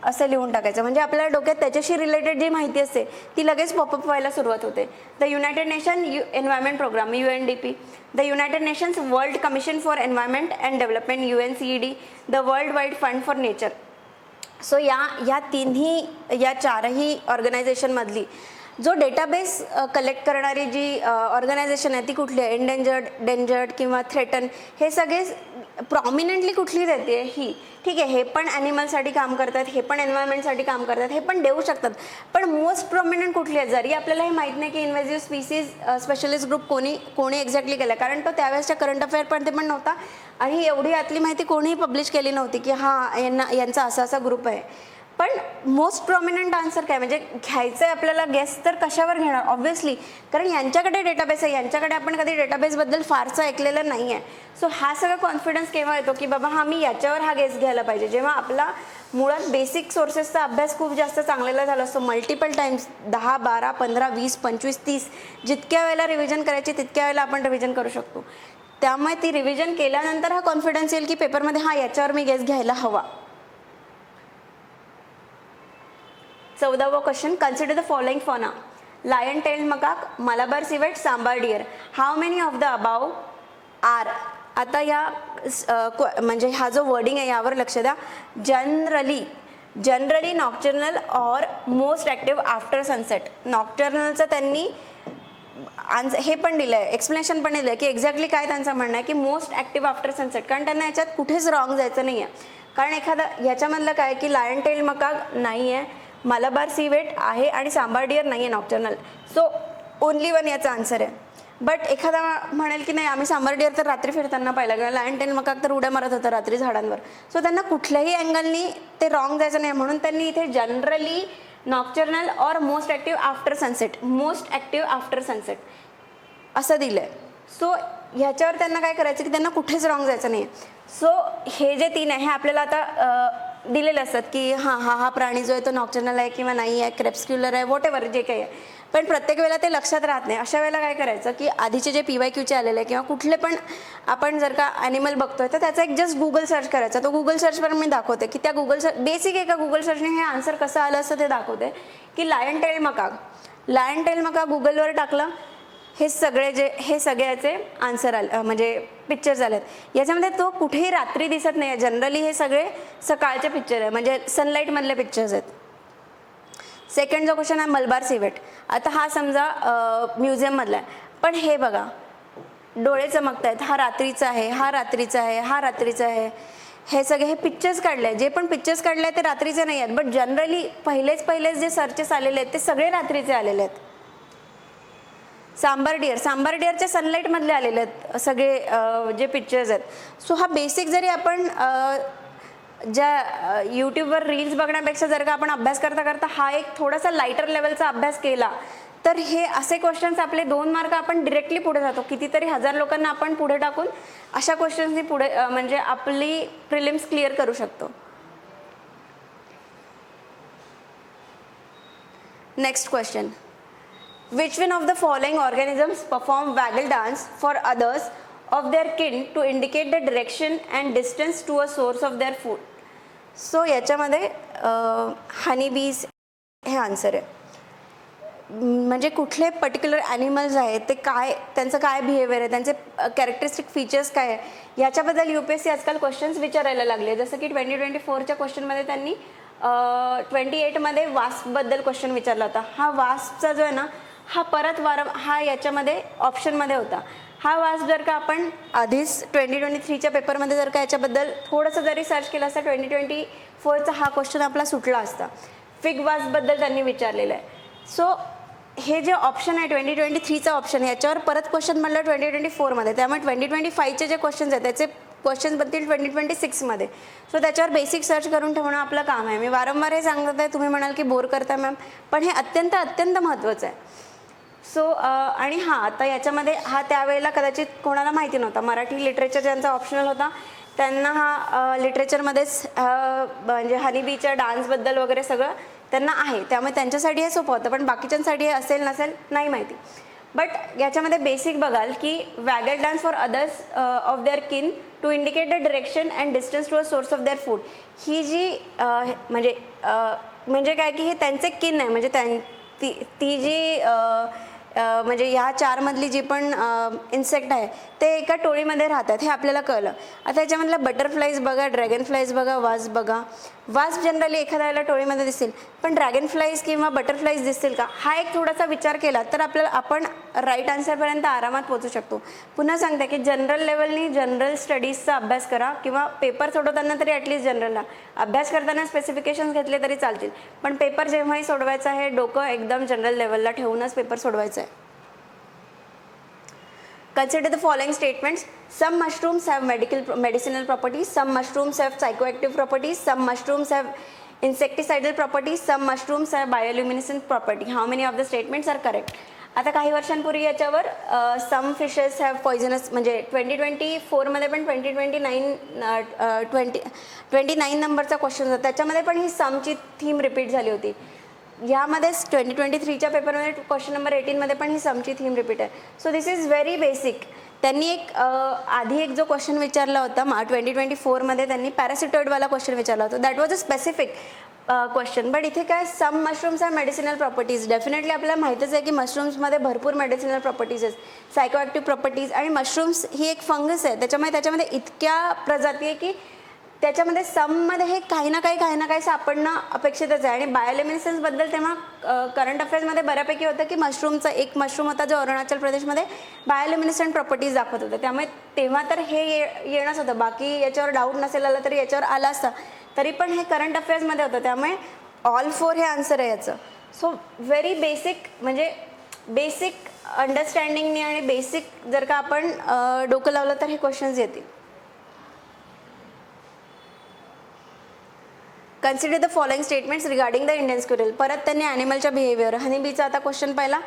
असं लिहून टाकायचं, म्हणजे आपल्या डोक्यात त्याच्याशी रिलेटेड जी माहिती असते ती लगेच पॉपअप व्हायला सुरुवात होते. The United Nation Environment Programme UNDP. The United Nations World Commission for Environment and Development UNCED. The World Wide Fund for Nature. So या चारही ऑर्गनायझेशनमधली जो डेटाबेस कलेक्ट करणारी जी ऑर्गनायझेशन आहे ती कुठली आहे, डेंजर्ड किंवा थ्रेटन, हे सगळे प्रॉमिनंटली कुठली देते ही. ठीक आहे, हे पण ॲनिमलसाठी काम करतात, हे पण एन्व्हायरमेंटसाठी काम करतात, हे पण देऊ शकतात. पण मोस्ट प्रॉमिनंट कुठली आहे, जरी आपल्याला हे माहीत नाही की इन्व्हेजिव्ह स्पीसीज स्पेशलिस्ट ग्रुप कोणी एक्झॅक्टली केला, कारण तो त्यावेळेसच्या करंट अफेअर पण ते पण नव्हता आणि एवढी आतली माहिती कोणीही पब्लिश केली नव्हती की यांचा असा ग्रुप आहे. पण मोस्ट प्रॉमिनंट आन्सर काय, म्हणजे घ्यायचं आहे आपल्याला गेस तर कशावर घेणार, ऑब्व्हियसली, कारण यांच्याकडे डेटाबेस आहे. यांच्याकडे आपण कधी डेटाबेसबद्दल फारसं ऐकलेलं नाही आहे. सो हा सगळा कॉन्फिडन्स केव्हा येतो की बाबा मी याच्यावर हा गेस घ्यायला पाहिजे, जेव्हा आपला मुळात बेसिक सोर्सेसचा अभ्यास खूप जास्त चांगलेला झाला असतो. मल्टिपल टाइम्स 10, 12, 15, 20, 25, 30 जितक्या वेळेला रिव्हिजन करायची तितक्या वेळेला आपण रिव्हिजन करू शकतो. त्यामुळे ती रिव्हिजन केल्यानंतर हा कॉन्फिडन्स येईल की पेपरमध्ये याच्यावर मी गेस घ्यायला हवा. 14वा question, consider the following fauna. Lion tailed macaque, Malabar civet, sambar deer. How many of the above are. आता या म्हणजे हा जो वर्डिंग आहे यावर लक्ष द्या. Generally nocturnal or most active after sunset. नॉक्टर्नलचं त्यांनी हे पण दिलं आहे, एक्सप्लेनेशन पण दिलं आहे की एक्झॅक्टली काय त्यांचं म्हणणं आहे की मोस्ट ॲक्टिव्ह आफ्टर सनसेट, कारण त्यांना याच्यात कुठेच रॉंग जायचं नाही आहे. कारण ह्याच्यामधलं काय की लायन टेल्ड मकाक नाही आहे, मलाबार सिवेट आहे आणि सांबार डिअर नाही आहे नॉक्टर्नल. सो ओनली वन याचा आन्सर आहे. बट एखादा म्हणेल की नाही आम्ही सांबार डिअर तर रात्री फिरताना पाहिला, किंवा लायन टेल्ड मकाक तर उड्या मारत होता रात्री झाडांवर. सो त्यांना कुठल्याही अँगलनी ते रॉंग जायचं नाही, म्हणून त्यांनी इथे generally nocturnal or most active after sunset असं दिलं आहे. सो ह्याच्यावर त्यांना काय करायचं की त्यांना कुठेच रॉंग जायचं नाही. सो हे जे 3 आहे हे आपल्याला आता दिलेले असतात की हा प्राणी जो आहे तो नॉक्टर्नल आहे किंवा नाही आहे, क्रेप्स्क्युलर आहे, व्हॉटेवर जे काही आहे. पण प्रत्येक वेळेला ते लक्षात राहत नाही. अशा वेळेला काय करायचं की आधीचे जे PYQचे आलेले किंवा कुठले पण आपण जर का ॲनिमल बघतोय तर त्याचा एक जस्ट गुगल सर्च करायचा. तो गुगल सर्चवर मी दाखवते की त्या बेसिक एका गुगल सर्चने हे आन्सर कसं आलं असं ते दाखवते की लायन टेल्ड मकाक गुगलवर टाकलं, हे सगळ्याचे आन्सर आले, म्हणजे पिक्चर्स आलेत. याच्यामध्ये तो कुठेही रात्री दिसत नाही आहे. जनरली हे सगळे सकाळचे पिक्चर आहे, म्हणजे सनलाईटमधले पिक्चर्स आहेत. सेकंड जो क्वेश्चन आहे मलबार सिवेट. आता हा समजा म्युझियममधला आहे, पण हे बघा डोळे चमकत आहेत, हा रात्रीचा आहे. हे सगळे हे पिक्चर्स काढले आहेत, जे पण पिक्चर्स काढले आहेत ते रात्रीचे नाही आहेत. बट जनरली पहिलेच जे सर्चेस आलेले आहेत ते सगळे रात्रीचे आलेले आहेत. सांबार डिअरच्या सनलाईटमधले आलेले आहेत सगळे जे पिक्चर्स आहेत. सो हा बेसिक जरी आपण ज्या यूट्यूबवर रील्स बघण्यापेक्षा जर का आपण अभ्यास करता करता हा एक थोडासा लाईटर लेवलचा अभ्यास केला तर हे असे क्वेश्चन्स आपले 2 मार्क आपण डिरेक्टली पुढे जातो. कितीतरी हजार लोकांना आपण पुढे टाकून अशा क्वेश्चन्सनी पुढे म्हणजे आपली प्रिलिम्स क्लिअर करू शकतो. Next question. Which one of the following organisms perform waggle dance for others of their kin to indicate the direction and distance to a source of their food? So याच्यामध्ये हनी बीज हे answer आहे. म्हणजे कुठले particular animals आहेत ते काय, त्यांचं काय बिहेवियर आहे, त्यांचे कॅरेक्टरिस्टिक फीचर्स काय आहे याच्याबद्दल UPSC आजकाल क्वेश्चन्स विचारायला लागले. जसं की 2024च्या क्वेश्चनमध्ये त्यांनी 28मध्ये वास्पबद्दल क्वेश्चन विचारला होता. हा वास्पचा जो आहे ना हा परत हा याच्यामध्ये ऑप्शनमध्ये होता. हा वास्प जर का आपण आधीच 2023च्या पेपरमध्ये जर का याच्याबद्दल थोडंसं जरी सर्च केलं असतं 2024चा हा क्वेश्चन आपला सुटला असता. फिग वास्पबद्दल त्यांनी विचारलेलं आहे. सो हे जे ऑप्शन आहे 2023चा ऑप्शन याच्यावर परत क्वेश्चन म्हणलं 2024मध्ये. त्यामुळे 2025चे जे क्वेश्चन्स आहेत त्याचे क्वेश्चन्स बनतील 2026मध्ये. सो त्याच्यावर बेसिक सर्च करून ठेवणं आपलं काम आहे. मी वारंवार हे सांगत आहे, तुम्ही म्हणाल की बोर करताय मॅम, पण हे अत्यंत महत्त्वाचं आहे. सो आणि हां, आता याच्यामध्ये हा त्यावेळेला कदाचित कोणाला माहिती नव्हता. मराठी लिटरेचर ज्यांचा ऑप्शनल होता त्यांना हा लिटरेचरमध्येच म्हणजे हनीबीच्या डान्सबद्दल वगैरे सगळं त्यांना आहे, त्यामुळे त्यांच्यासाठी हे सोपं होतं. पण बाकीच्यांसाठी हे असेल नसेल नाही माहिती. बट याच्यामध्ये बेसिक बघाल की waggle dance for others of their kin to indicate the direction and distance to a source of their food. ही जी म्हणजे काय की हे त्यांचे किन आहे, म्हणजे ती जी म्हणजे ह्या 4मधली जी पण इन्सेक्ट आहे ते एका टोळीमध्ये राहतात हे आपल्याला कळलं. आता याच्यामधला बटरफ्लाईज बघा, ड्रॅगन फ्लाईज बघा, वास्प बघा. वास्प जनरली एखाद्याला टोळीमध्ये दिसेल, पण ड्रॅगन फ्लाईज किंवा बटरफ्लाईज दिसतील का हा एक थोडासा विचार केला तर आपण राईट आन्सरपर्यंत आरामात पोहोचू शकतो. पुन्हा सांगते की जनरल लेवलनी जनरल स्टडीजचा अभ्यास करा किंवा पेपर सोडवताना तरी ॲटलिस्ट जनरलला अभ्यास करताना स्पेसिफिकेशन्स घेतले तरी चालतील, पण पेपर जेव्हाही सोडवायचा आहे डोकं एकदम जनरल लेवलला ठेवूनच पेपर सोडवायचा आहे. Consider the following statements. Some mushrooms have medicinal properties, some mushrooms have psychoactive properties, some mushrooms have insecticidal properties, some mushrooms have bioluminescent property. How many of the statements are correct? आता काही वर्षांपूर्वी याच्यावर सम fishes have poisonous म्हणजे 2024मध्ये पण 29 नंबरचा question होता, त्याच्यामध्ये पण ही समची थीम रिपीट झाली होती. यामध्येच 2023च्या पेपरमध्ये क्वेश्चन नंबर 18मध्ये पण ही समची थीम रिपीट आहे. So this is very basic. त्यांनी एक आधी एक जो क्वेश्चन विचारला होता 2024मध्ये त्यांनी पॅरासिटॉइडवाला क्वेश्चन विचारला होता. That was a specific question. But इथे काय some mushrooms are medicinal properties. Definitely आपल्याला माहितीच आहे की मशरूम्समध्ये भरपूर मेडिसिनल प्रॉपर्टीज आहेत, सायकोॲक्टिव्ह प्रॉपर्टीज. आणि मशरूम्स ही एक फंगस आहे, त्याच्यामध्ये इतक्या प्रजाती आहे की त्याच्यामध्ये सममध्ये हे काही ना काही सापडणं अपेक्षितच आहे. आणि बायोल्युमिनेसन्सबद्दल तेव्हा करंट अफेअर्समध्ये बऱ्यापैकी होतं की मशरूमचा एक मशरूम होता जो अरुणाचल प्रदेशमध्ये बायोल्युमिनेसंट प्रॉपर्टीज दाखवत होतं, त्यामुळे तेव्हा तर हे येणंच होतं. बाकी याच्यावर डाऊट नसेल आला तरी याच्यावर आला असता, तरी पण हे करंट अफेअर्समध्ये होतं, त्यामुळे ऑल 4 हे आन्सर आहे याचं. सो व्हेरी बेसिक, म्हणजे बेसिक अंडरस्टँडिंगनी आणि बेसिक जर का आपण डोकं लावलं तर हे क्वेश्चन्स येतील. Consider the following statements regarding the Indian squirrel. परत त्यांनी ॲनिमलच्या बिहेवियर, हनीबीचा आता क्वेश्चन पाहिला,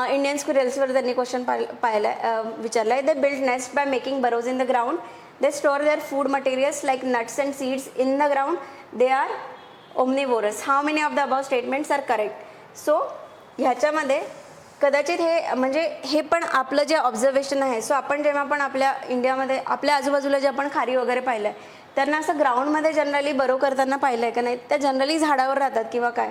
इंडियन स्क्विरल्सवर त्यांनी क्वेश्चन विचारला आहे. They build nest by making burrows in the ground. They store their food materials like nuts and seeds in the ground. They are omnivorous. How many of the above statements are correct? So ह्याच्यामध्ये कदाचित हे म्हणजे हे पण आपलं जे observation आहे. So आपण जेव्हा पण आपल्या इंडियामध्ये आपल्या आजूबाजूला जे आपण खारी वगैरे पाहिलं आहे त्यांना असं ग्राउंडमध्ये जनरली बरो करताना पाहिलं आहे का नाही? त्या जनरली झाडावर राहतात किंवा काय.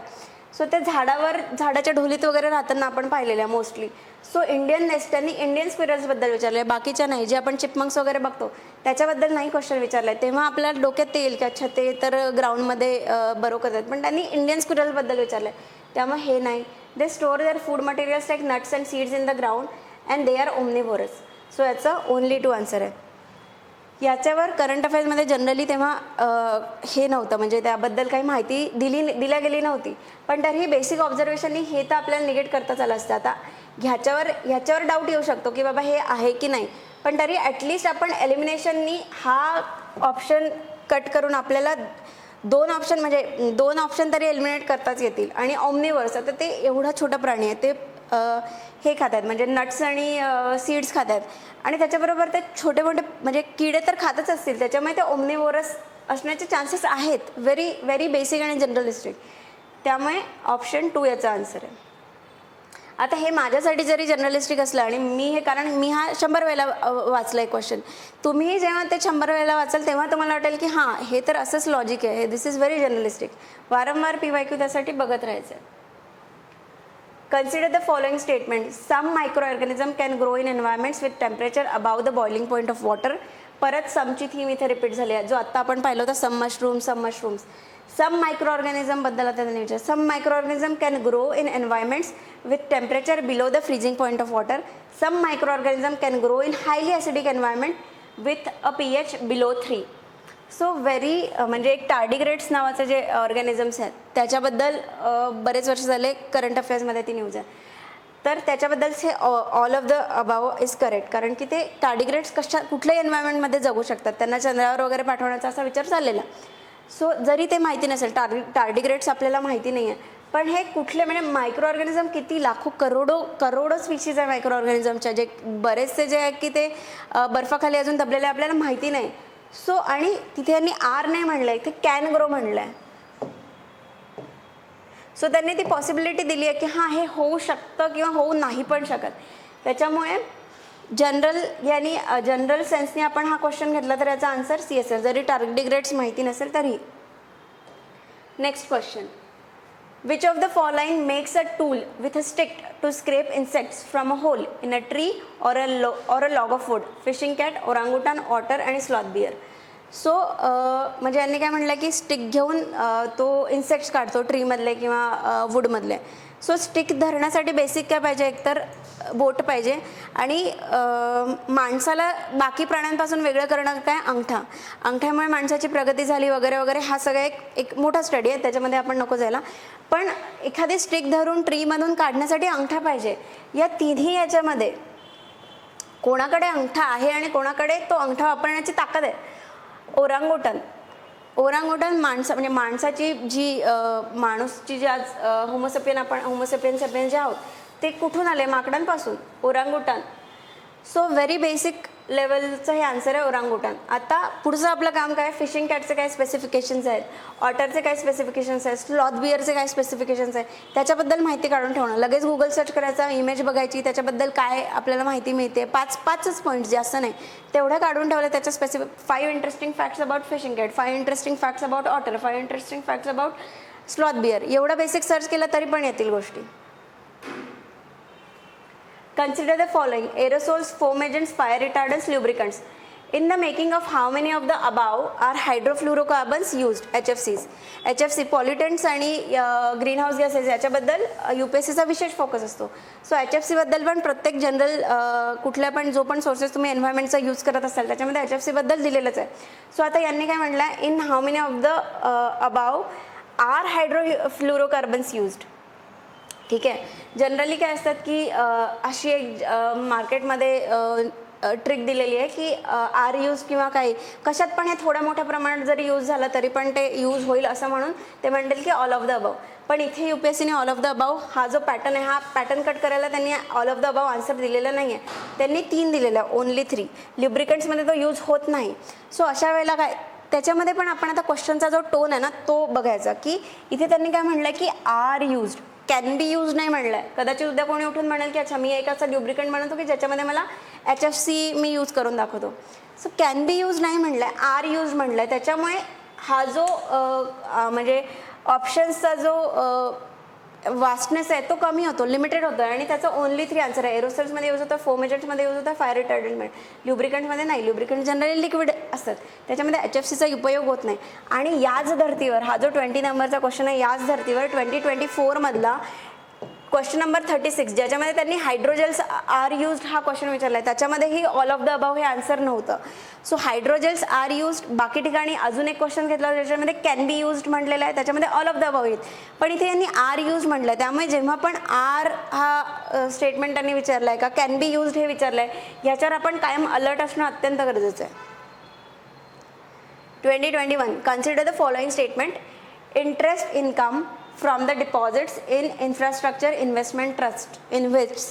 सो ते झाडाच्या ढोलीत वगैरे राहताना आपण पाहिलेलं आहे मोस्टली. सो इंडियन नेस्ट त्यांनी इंडियन स्क्विरल्सबद्दल विचारलं आहे, बाकीच्या नाही. जे आपण चिपमंक्स वगैरे बघतो त्याच्याबद्दल नाही क्वेश्चन विचारला आहे, तेव्हा आपल्या डोक्यात ते येईल की अच्छा ते तर ग्राउंडमध्ये बरो करतात, पण त्यांनी इंडियन स्क्विरल्सबद्दल विचारलं आहे, त्यामुळे हे नाही. They store their food materials like nuts and seeds in the ground and they are omnivorous. So याचं ओनली 2 आन्सर आहे. याच्यावर करंट अफेअर्समध्ये जनरली तेव्हा हे नव्हतं, म्हणजे त्याबद्दल काही माहिती दिल्या गेली नव्हती, पण तरीही बेसिक ऑब्झर्वेशननी हे तर आपल्याला निगेट करताच आलं असतं. आता ह्याच्यावर डाऊट येऊ शकतो की बाबा हे आहे की नाही, पण तरी ॲटलिस्ट आपण एलिमिनेशननी हा ऑप्शन कट करून आपल्याला दोन ऑप्शन तरी एलिमिनेट करताच येतील. आणि ऑमनिवर्स, आता ते एवढा छोटा प्राणी आहे, ते हे खातात म्हणजे नट्स आणि सीड्स खातात, आणि त्याच्याबरोबर ते छोटे मोठे म्हणजे किडे तर खातच असतील, त्याच्यामुळे ते ओमनिवोरस असण्याचे चान्सेस आहेत. व्हेरी व्हेरी बेसिक आणि जनरलिस्टिक. त्यामुळे ऑप्शन 2 याचा आन्सर आहे. आता हे माझ्यासाठी जरी जनरलिस्टिक असलं आणि कारण मी हा 100 वेळेला वाचला आहे क्वेश्चन, तुम्ही जेव्हा ते 100 वेळेला वाचाल तेव्हा तुम्हाला वाटेल की हां हे तर असंच लॉजिक आहे, दिस इज व्हेरी जनरलिस्टिक. वारंवार PYQ त्यासाठी बघत राहायचं आहे. Consider the following statement. Some microorganism can grow in environments with temperature above the boiling point of water. परत समची थीम इथे रिपीट झाली आहे, जो आत्ता आपण पाहिलं होतं सम मशरूम्स. सम मायक्रोऑर्गॅनिझम बद्दल आता त्यांनी विचार. Some microorganism can grow in environments with temperature below the freezing point of water. Some microorganism can grow in highly acidic environment with a pH below 3. So म्हणजे एक टार्डिग्रेड्स नावाचे जे ऑर्गॅनिझम्स आहेत त्याच्याबद्दल बरेच वर्ष झाले करंट अफेअर्समध्ये ती न्यूज आहे. तर त्याच्याबद्दलचे all of the above is correct, कारण की ते टार्डिग्रेड्स कुठल्याही एन्व्हायरमेंटमध्ये जगू शकतात, त्यांना चंद्रावर वगैरे पाठवण्याचा असा विचार चाललेला. सो जरी ते माहिती नसेल, टार्डिग्रेड्स आपल्याला माहिती नाही आहे, पण हे कुठले म्हणजे मायक्रो ऑर्गॅनिझम किती लाखो करोडो स्पीशीज आहे मायक्रो ऑर्गॅनिझमच्या, जे बरेचसे जे आहेत की ते बर्फाखाली अजून दबलेले आपल्याला माहिती नाही. सो आणि तिथे यांनी आर नाही म्हणलं, इथे कॅन ग्रो म्हणलं आहे. सो त्यांनी ती पॉसिबिलिटी दिली आहे की हां हे होऊ शकतं किंवा होऊ नाही पण शकत. त्याच्यामुळे जनरल सेन्सने आपण हा क्वेश्चन घेतला तर याचा आन्सर सी असेल, जरी टार्डिग्रेड्स माहिती नसेल तरी. Next question. Which of the following makes a tool with a stick to scrape insects from a hole in a tree or a log of wood? Fishing cat, orangutan, otter आणि sloth bear. So म्हणजे यांनी काय म्हणलं की stick घेऊन तो insects काढतो ट्रीमधले किंवा वूडमधले. सो स्टिक धरण्यासाठी बेसिक काय पाहिजे, एकतर बोट पाहिजे, आणि माणसाला बाकी प्राण्यांपासून वेगळं करणं काय, अंगठ्यामुळे माणसाची प्रगती झाली वगैरे वगैरे. हा सगळा एक मोठा स्टडी आहे, त्याच्यामध्ये आपण नको जायला. पण एखादी स्टिक धरून ट्रीमधून काढण्यासाठी अंगठा पाहिजे. या तिन्ही याच्यामध्ये कोणाकडे अंगठा आहे आणि कोणाकडे तो अंगठा वापरण्याची ताकद आहे? ओरांगुटन म्हणजे माणसाची जी माणूसची जी आज होमोसेपियन जे आहोत ते कुठून आले? माकडांपासून. ओरांगुटन. सो व्हेरी बेसिक लेवलचं हे आन्सर आहे ओरांगुटन. आता पुढचं आपलं काम काय? फिशिंग कॅटचे काय स्पेसिफिकेशन्स आहेत, ऑटरचे काय स्पेसिफिकेशन्स आहेत, स्लॉथ बिअरचे काय स्पेसिफिकेशन्स आहेत, त्याच्याबद्दल माहिती काढून ठेवणं. लगेच गुगल सर्च करायचा, इमेज बघायची, त्याच्याबद्दल काय आपल्याला माहिती मिळते, पाचच पॉईंट्स, जास्त नाही, तेवढं काढून ठेवलं. त्याच्या 5 interesting facts about fishing cat, 5 interesting facts about otter, 5 interesting facts about sloth bear. एवढं बेसिक सर्च केलं तरी पण येतील गोष्टी. Consider the following: aerosols, foam agents, fire retardants, lubricants. In the making of how many of the above are hydrofluorocarbons used? HFCs. HFC pollutants आणि greenhouse gases याच्याबद्दल UPSCचा विशेष focus असतो. सो HFC बद्दल पण प्रत्येक जनरल कुठल्या पण जो पण सोर्सेस तुम्ही एन्व्हायरमेंटचा यूज करत असाल त्याच्यामध्ये HFC बद्दल दिलेलंच आहे. सो आता यांनी काय म्हटलं आहे, in how many of the above are hydrofluorocarbons used. ठीक आहे. जनरली काय असतात की अशी एक मार्केटमध्ये ट्रिक दिलेली आहे की आर यूज किंवा काही कशात पण हे थोड्या मोठ्या प्रमाणात जरी यूज झालं तरी पण ते यूज होईल असं म्हणून ते म्हणतील की ऑल ऑफ द अबाव. पण इथे UPSCने ऑल ऑफ द अबाव हा जो पॅटर्न आहे, हा पॅटर्न कट करायला त्यांनी all of the above answer दिलेला नाही आहे, त्यांनी 3 दिलेलं आहे, ओनली 3. ल्युब्रिकंट्समध्ये तो यूज होत नाही. सो अशा वेळेला काय, त्याच्यामध्ये पण आपण आता क्वेश्चनचा जो टोन आहे ना तो बघायचा की इथे त्यांनी काय म्हणलं की are used, can be use नाही म्हणलं आहे. कदाचित उद्या कोणी उठून म्हणेल की अच्छा मी एक असा ल्युब्रिकंट म्हणतो की ज्याच्यामध्ये मला HFC मी यूज करून दाखवतो. सो कॅन बी यूज नाही म्हणलं आहे, आर यूज म्हणलं आहे. त्याच्यामुळे हा जो म्हणजे ऑप्शन्सचा जो वास्टनेस आहे तो कमी होतो, लिमिटेड होतो, आणि त्याचं ओनली 3 आन्सर आहे. एरोसोल्समध्ये यूज होतं, फोम एजंट्समध्ये यूज होतं, फायर रिटार्डंटमध्ये. ल्युब्रिकंटमध्ये नाही, ल्युब्रिकंट जनरली लिक्विड असतात, त्याच्यामध्ये HFCचा उपयोग होत नाही. आणि याच धर्तीवर हा जो 20 नंबरचा क्वेश्चन आहे, याच धर्तीवर 2024 मधला क्वेश्चन नंबर 36 ज्याच्यामध्ये त्यांनी हायड्रोजेल्स आर युज्ड हा क्वेश्चन विचारला आहे, त्याच्यामध्येही ऑल ऑफ द अबाव हे आन्सर नव्हतं. सो हायड्रोजेल्स आर युज्ड, बाकी ठिकाणी अजून एक क्वेश्चन घेतला ज्याच्यामध्ये कॅन बी युज्ड म्हटलेलं आहे, त्याच्यामध्ये ऑल ऑफ द अबाव येत, पण इथे यांनी आर यूज म्हटलं. त्यामुळे जेव्हा पण आर हा स्टेटमेंट त्यांनी विचारला आहे का कॅन बी युज्ड हे विचारलं आहे, याच्यावर आपण कायम अलर्ट असणं अत्यंत गरजेचं आहे. 2021 consider the following statement. Interest income from the deposits in infrastructure investment trust in which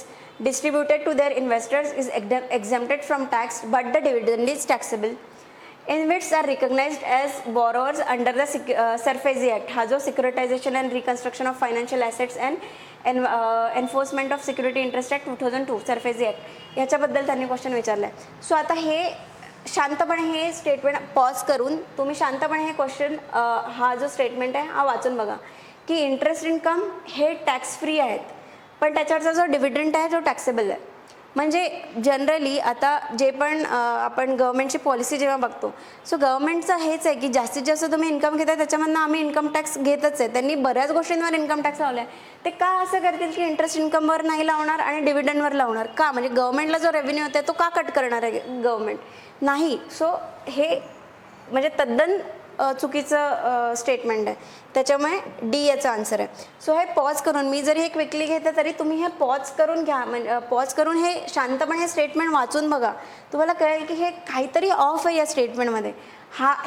distributed to their investors is exempted from tax but the dividend is taxable. InvITs are recognized as borrowers under the SARFAESI Act, हा जो Securitization and Reconstruction of Financial Assets and Enforcement of Security Interest Act 2002 SARFAESI Act याच्याबद्दल त्यांनी question विचारला आहे. So आता हे शांतपणे हे स्टेटमेंट पॉज करून तुम्ही शांतपणे हे क्वेश्चन हा जो स्टेटमेंट आहे हा वाचून बघा की इंटरेस्ट इन्कम हे टॅक्स फ्री आहेत, पण त्याच्यावरचा जो डिव्हिडंड आहे तो टॅक्सेबल आहे. म्हणजे जनरली आता जे पण आपण गव्हर्नमेंटची पॉलिसी जेव्हा बघतो, सो गव्हर्नमेंटचं हेच आहे की जास्तीत जास्त तुम्ही इन्कम घेताय त्याच्यामधनं आम्ही इन्कम टॅक्स घेतच आहे. त्यांनी बऱ्याच गोष्टींवर इन्कम टॅक्स लावला आहे. ते का असं करतील की इंटरेस्ट इन्कमवर नाही लावणार आणि डिव्हिडंडवर लावणार का? म्हणजे गव्हर्नमेंटला जो रेव्हेन्यू होता तो का कट करणार आहे गव्हर्नमेंट? नाही. सो हे म्हणजे तद्दन चुकीचं स्टेटमेंट आहे, त्याच्यामुळे डी याचा आन्सर आहे. सो हे पॉज करून मी जरी हे क्विकली घेते तरी तुम्ही हे पॉज करून घ्या, म्हणजे पॉज करून हे शांतपणे हे स्टेटमेंट वाचून बघा. तुम्हाला कळेल की हे काहीतरी ऑफ आहे या स्टेटमेंटमध्ये.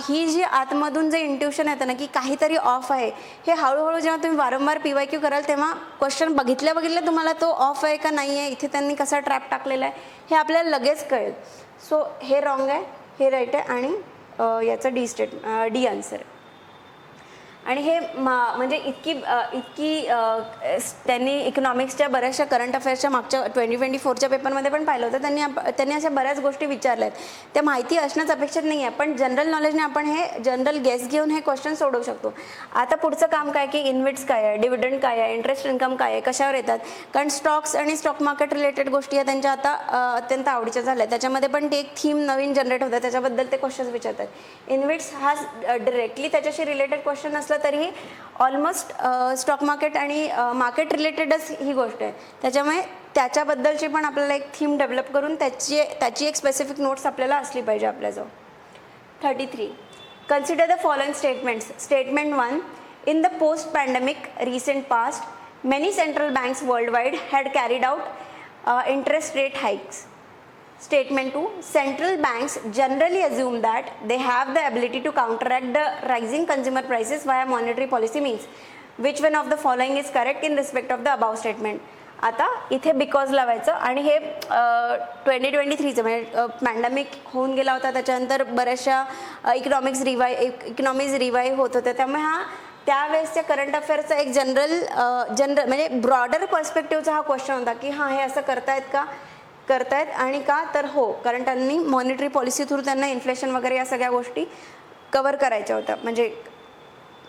ही जी आतमधून जे इंट्युशन येतं ना की काहीतरी ऑफ आहे, हे हळूहळू जेव्हा तुम्ही वारंवार PYQ कराल तेव्हा क्वेश्चन बघितल्या तुम्हाला तो ऑफ आहे का नाही आहे, इथे त्यांनी कसा ट्रॅप टाकलेला आहे हे आपल्याला लगेच कळेल. सो हे रॉंग आहे, हे राईट आहे आणि याचं डी आन्सर आहे. आणि हे म्हणजे इतकी त्यांनी इकॉनॉमिक्सच्या बऱ्याचशा करंट अफेअर्सच्या मागच्या 2024च्या पेपरमध्ये पण पाहिलं होतं. त्यांनी अशा बऱ्याच गोष्टी विचारल्या आहेत, त्या माहिती असणंच अपेक्षित नाही आहे, पण जनरल नॉलेजने आपण हे जनरल गेस घेऊन हे क्वेश्चन सोडवू शकतो. आता पुढचं काम काय की इन्व्हिट्स काय आहे, डिव्हिडंड काय आहे, इंटरेस्ट इन्कम काय आहे, कशावर येतात, कारण स्टॉक्स आणि स्टॉक मार्केट रिलेटेड गोष्टी या त्यांच्या आता अत्यंत आवडीच्या झाल्या. त्याच्यामध्ये पण ते एक थीम नवीन जनरेट होतं, त्याच्याबद्दल ते क्वेश्चन्स विचारतात. इन्व्हिट्स हा डिरेक्टली त्याच्याशी रिलेटेड क्वेश्चन असला तरीही ऑलमोस्ट स्टॉक मार्केट आणि मार्केट रिलेटेडच ही गोष्ट आहे, त्याच्यामुळे त्याच्याबद्दलची पण आपल्याला एक थीम डेव्हलप करून त्याची एक स्पेसिफिक नोट्स आपल्याला असली पाहिजे आपल्याजवळ. 33 consider the following statements. Statement 1. In the post pandemic recent past many central banks world wide had carried out interest rate hikes. Statement 2. Central banks generally assume that they have the ability to counteract the rising consumer prices via monetary policy means. Which one of the following is correct in respect of the above statement? आता इथे because लावायचं आणि हे 2023चं म्हणजे pandemic होऊन गेला होता, त्याच्यानंतर बऱ्याचशा इकॉनॉमीज रिवाईव्ह होत होत्या, त्यामुळे हा त्यावेळेसच्या करंट अफेअर्सचा एक जनरल म्हणजे ब्रॉडर पर्स्पेक्टिव्हचा हा क्वेश्चन होता की हां हे असं करतायत आणि का तर हो, कारण त्यांनी मॉनिटरी पॉलिसी थ्रू त्यांना इन्फ्लेशन वगैरे या सगळ्या गोष्टी कव्हर करायच्या होत्या, म्हणजे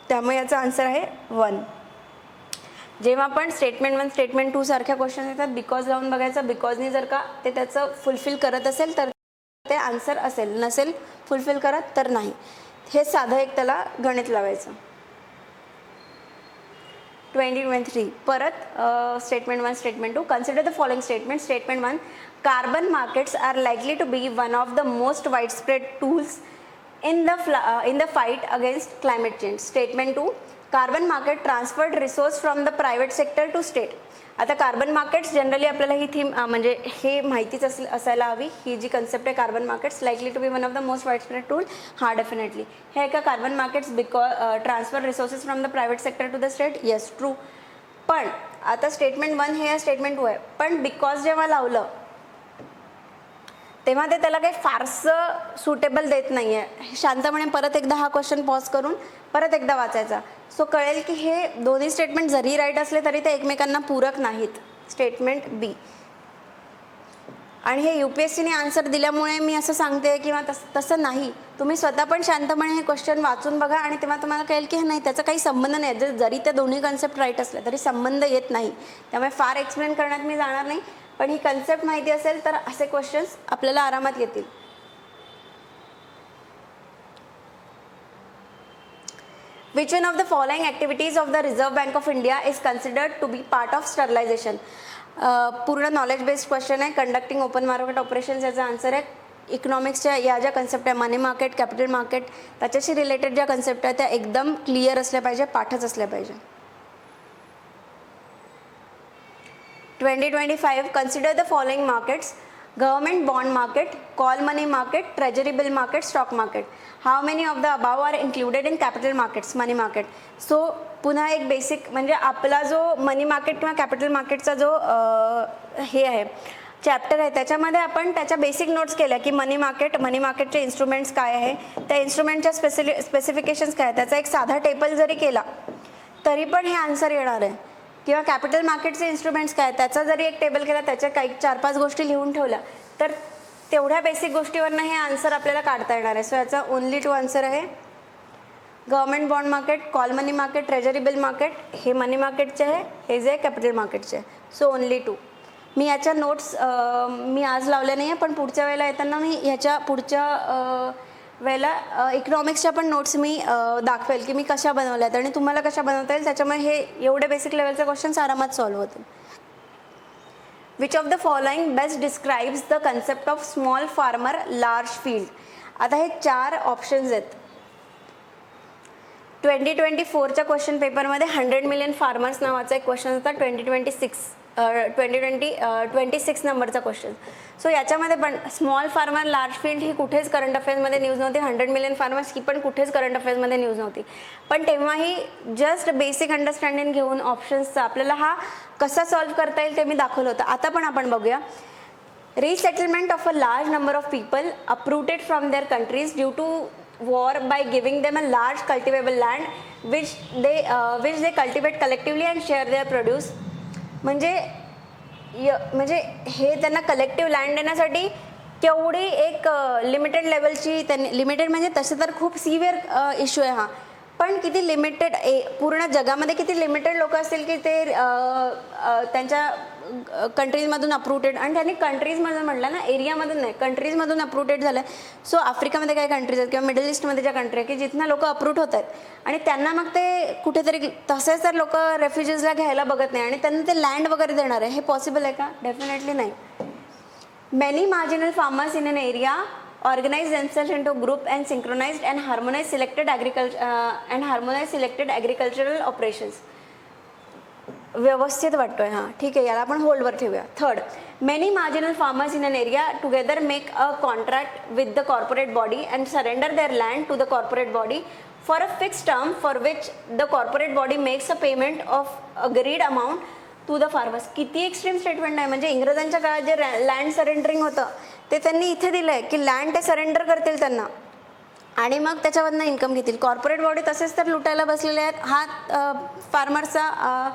त्यामुळे याचा आन्सर आहे 1. जेव्हा पण स्टेटमेंट 1 स्टेटमेंट 2 सारख्या क्वेश्चन येतात बिकॉज लावून बघायचं. बिकॉजनी जर का ते त्याचं फुलफिल करत असेल तर ते आन्सर असेल, नसेल फुलफिल करत तर नाही. हे साधं एक त्याला गणित लावायचं. 2023 परत statement 1 statement 2. Consider the following statement. Statement 1. Carbon markets are likely to be one of the most widespread tools in the fight against climate change. Statement 2. Carbon market transferred resource from the private sector to state. आता carbon markets generally आपल्याला ही theme म्हणजे हे माहितीच असायला हवी. ही जी कन्सेप्ट आहे carbon markets likely to be one of the most वाईडस्प्रेड tool, हा डेफिनेटली हे आहे का carbon markets transfer resources from the private sector to the state. Yes true. पण आता स्टेटमेंट 1 हे स्टेटमेंट 2 आहे, पण बिकॉज जेव्हा लावलं तेव्हा ते त्याला काही फारसं सुटेबल देत नाही आहे. शांतपणे परत एकदा हा क्वेश्चन पॉज करून परत एकदा वाचायचा. सो कळेल की हे दोन्ही स्टेटमेंट जरी राईट असले तरी ते एकमेकांना पूरक नाहीत. स्टेटमेंट बी. आणि हे UPSCने आन्सर दिल्यामुळे मी असं सांगते किंवा तसं नाही, तुम्ही स्वतः पण शांतपणे हे क्वेश्चन वाचून बघा आणि तेव्हा तुम्हाला कळेल की नाही त्याचा काही संबंध नाही. जरी त्या दोन्ही कन्सेप्ट राईट असल्या तरी संबंध येत नाही, त्यामुळे फार एक्सप्लेन करण्यात मी जाणार नाही. पण ही कन्सेप्ट माहिती असेल तर असे क्वेश्चन्स आपल्याला आरामात येतील. Which one of the following activities of the Reserve Bank of India is considered to be part of sterilisation. पूर्ण नॉलेज बेस्ड क्वेश्चन आहे. कंडक्टिंग ओपन मार्केट ऑपरेशन्स याचा आन्सर आहे. इकॉनॉमिक्सच्या या ज्या कन्सेप्ट आहे मनी मार्केट, कॅपिटल मार्केट, त्याच्याशी related ज्या कन्सेप्ट आहेत त्या एकदम क्लिअर असल्या पाहिजे, पाठच असल्या पाहिजे. 2025 consider the following markets: government bond market, call money market, treasury bill market, stock market. How many of the above are included in capital markets, money market. So पुन्हा एक बेसिक म्हणजे आपला जो मनी मार्केट किंवा कॅपिटल मार्केटचा जो हे आहे चॅप्टर आहे त्याच्यामध्ये आपण त्याच्या बेसिक नोट्स केल्या की मनी मार्केटचे इन्स्ट्रुमेंट्स काय आहे, त्या इन्स्ट्रुमेंटच्या स्पेसिफिकेशन्स काय आहे, त्याचा एक साधा टेबल जरी केला तरी पण हे आन्सर येणार आहे. किंवा कॅपिटल मार्केटचे इन्स्ट्रुमेंट्स काय, त्याचा जरी एक टेबल केला, त्याच्या काही 4-5 गोष्टी लिहून ठेवल्या तर तेवढ्या बेसिक गोष्टीवरनं हे आन्सर आपल्याला काढता येणार आहे. सो याचा ओनली 2 आन्सर आहे. Government bond market, call money market, treasury bill market हे मनी मार्केटचे आहे, हे जे कॅपिटल मार्केटचे आहे. So only 2. मी याच्या नोट्स मी आज लावल्या नाही आहे, पण पुढच्या वेळेला येताना मी ह्याच्या पुढच्या वेळेला इकॉनॉमिक्सच्या पण नोट्स मी दाखवेल की मी कशा बनवल्या आहेत आणि तुम्हाला कशा बनवता येईल. त्याच्यामुळे हे एवढे बेसिक लेवलचे क्वेश्चन्स आरामात सॉल्व्ह होतील. Which of the following best describes the concept of small farmer large field. आता हे 4 ऑप्शन्स आहेत. 2024च्या क्वेश्चन पेपरमध्ये 100 मिलियन फार्मर्स नावाचा एक क्वेश्चन होता. 2026 नंबरचा क्वेश्चन. सो याच्यामध्ये पण स्मॉल फार्मर लार्ज फील्ड ही कुठेच करंट अफेअर्समध्ये न्यूज नव्हती. 100 मिलियन फार्मर्स ही पण कुठेच करंट अफेअर्समध्ये न्यूज नव्हती. पण तेव्हाही जस्ट बेसिक अंडरस्टँडिंग घेऊन ऑप्शन्सचा आपल्याला हा कसा सॉल्व्ह करता येईल ते मी दाखवलं होतं. आता पण आपण बघूया. Resettlement of a large number of people uprooted from their countries due to war by giving them a large cultivable land which they cultivate collectively and share their produce. म्हणजे हे त्यांना कलेक्टिव्ह लँड देण्यासाठी केवढी एक limited लेवलची त्यांनी, limited म्हणजे तसं तर खूप सिव्हिअर इश्यू आहे हा, पण किती लिमिटेड पूर्ण जगामध्ये किती लिमिटेड लोक असतील की ते त्यांच्या कंट्रीजमधून अप्रूटेड, आणि त्यांनी कंट्रीजमधून म्हटलं ना, एरियामधून नाही, कंट्रीजमधून अप्रूटेड झालं आहे. सो आफ्रिकामध्ये काही कंट्रीज आहेत किंवा मिडल ईस्टमध्ये ज्या कंट्री आहे की जिथनं लोक अप्रूट होत आहेत आणि त्यांना मग ते कुठेतरी तसेच तर लोक रेफ्युजीजला घ्यायला बघत नाही आणि त्यांना ते लँड वगैरे देणार आहे. हे पॉसिबल आहे का? डेफिनेटली नाही. Many marginal farmers in an area organize themselves into group and synchronized and harmonized selected agricultural operations. व्यवस्थित वाटतोय हां, ठीक आहे, याला आपण होल्डवर ठेवूया. Third, many marginal farmers in an area together make a contract with the corporate body and surrender their land to the corporate body for a fixed term for which the corporate body makes a payment of agreed amount to the farmers. किती extreme statement आहे. म्हणजे इंग्रजांच्या काळात जे land surrendering होतं ते त्यांनी इथे दिलं आहे की लँड ते सरेंडर करतील त्यांना आणि मग त्याच्यावरनं इन्कम घेतील. कॉर्पोरेट बॉडी तसेच तर लुटायला बसलेले आहेत. हा फार्मरचा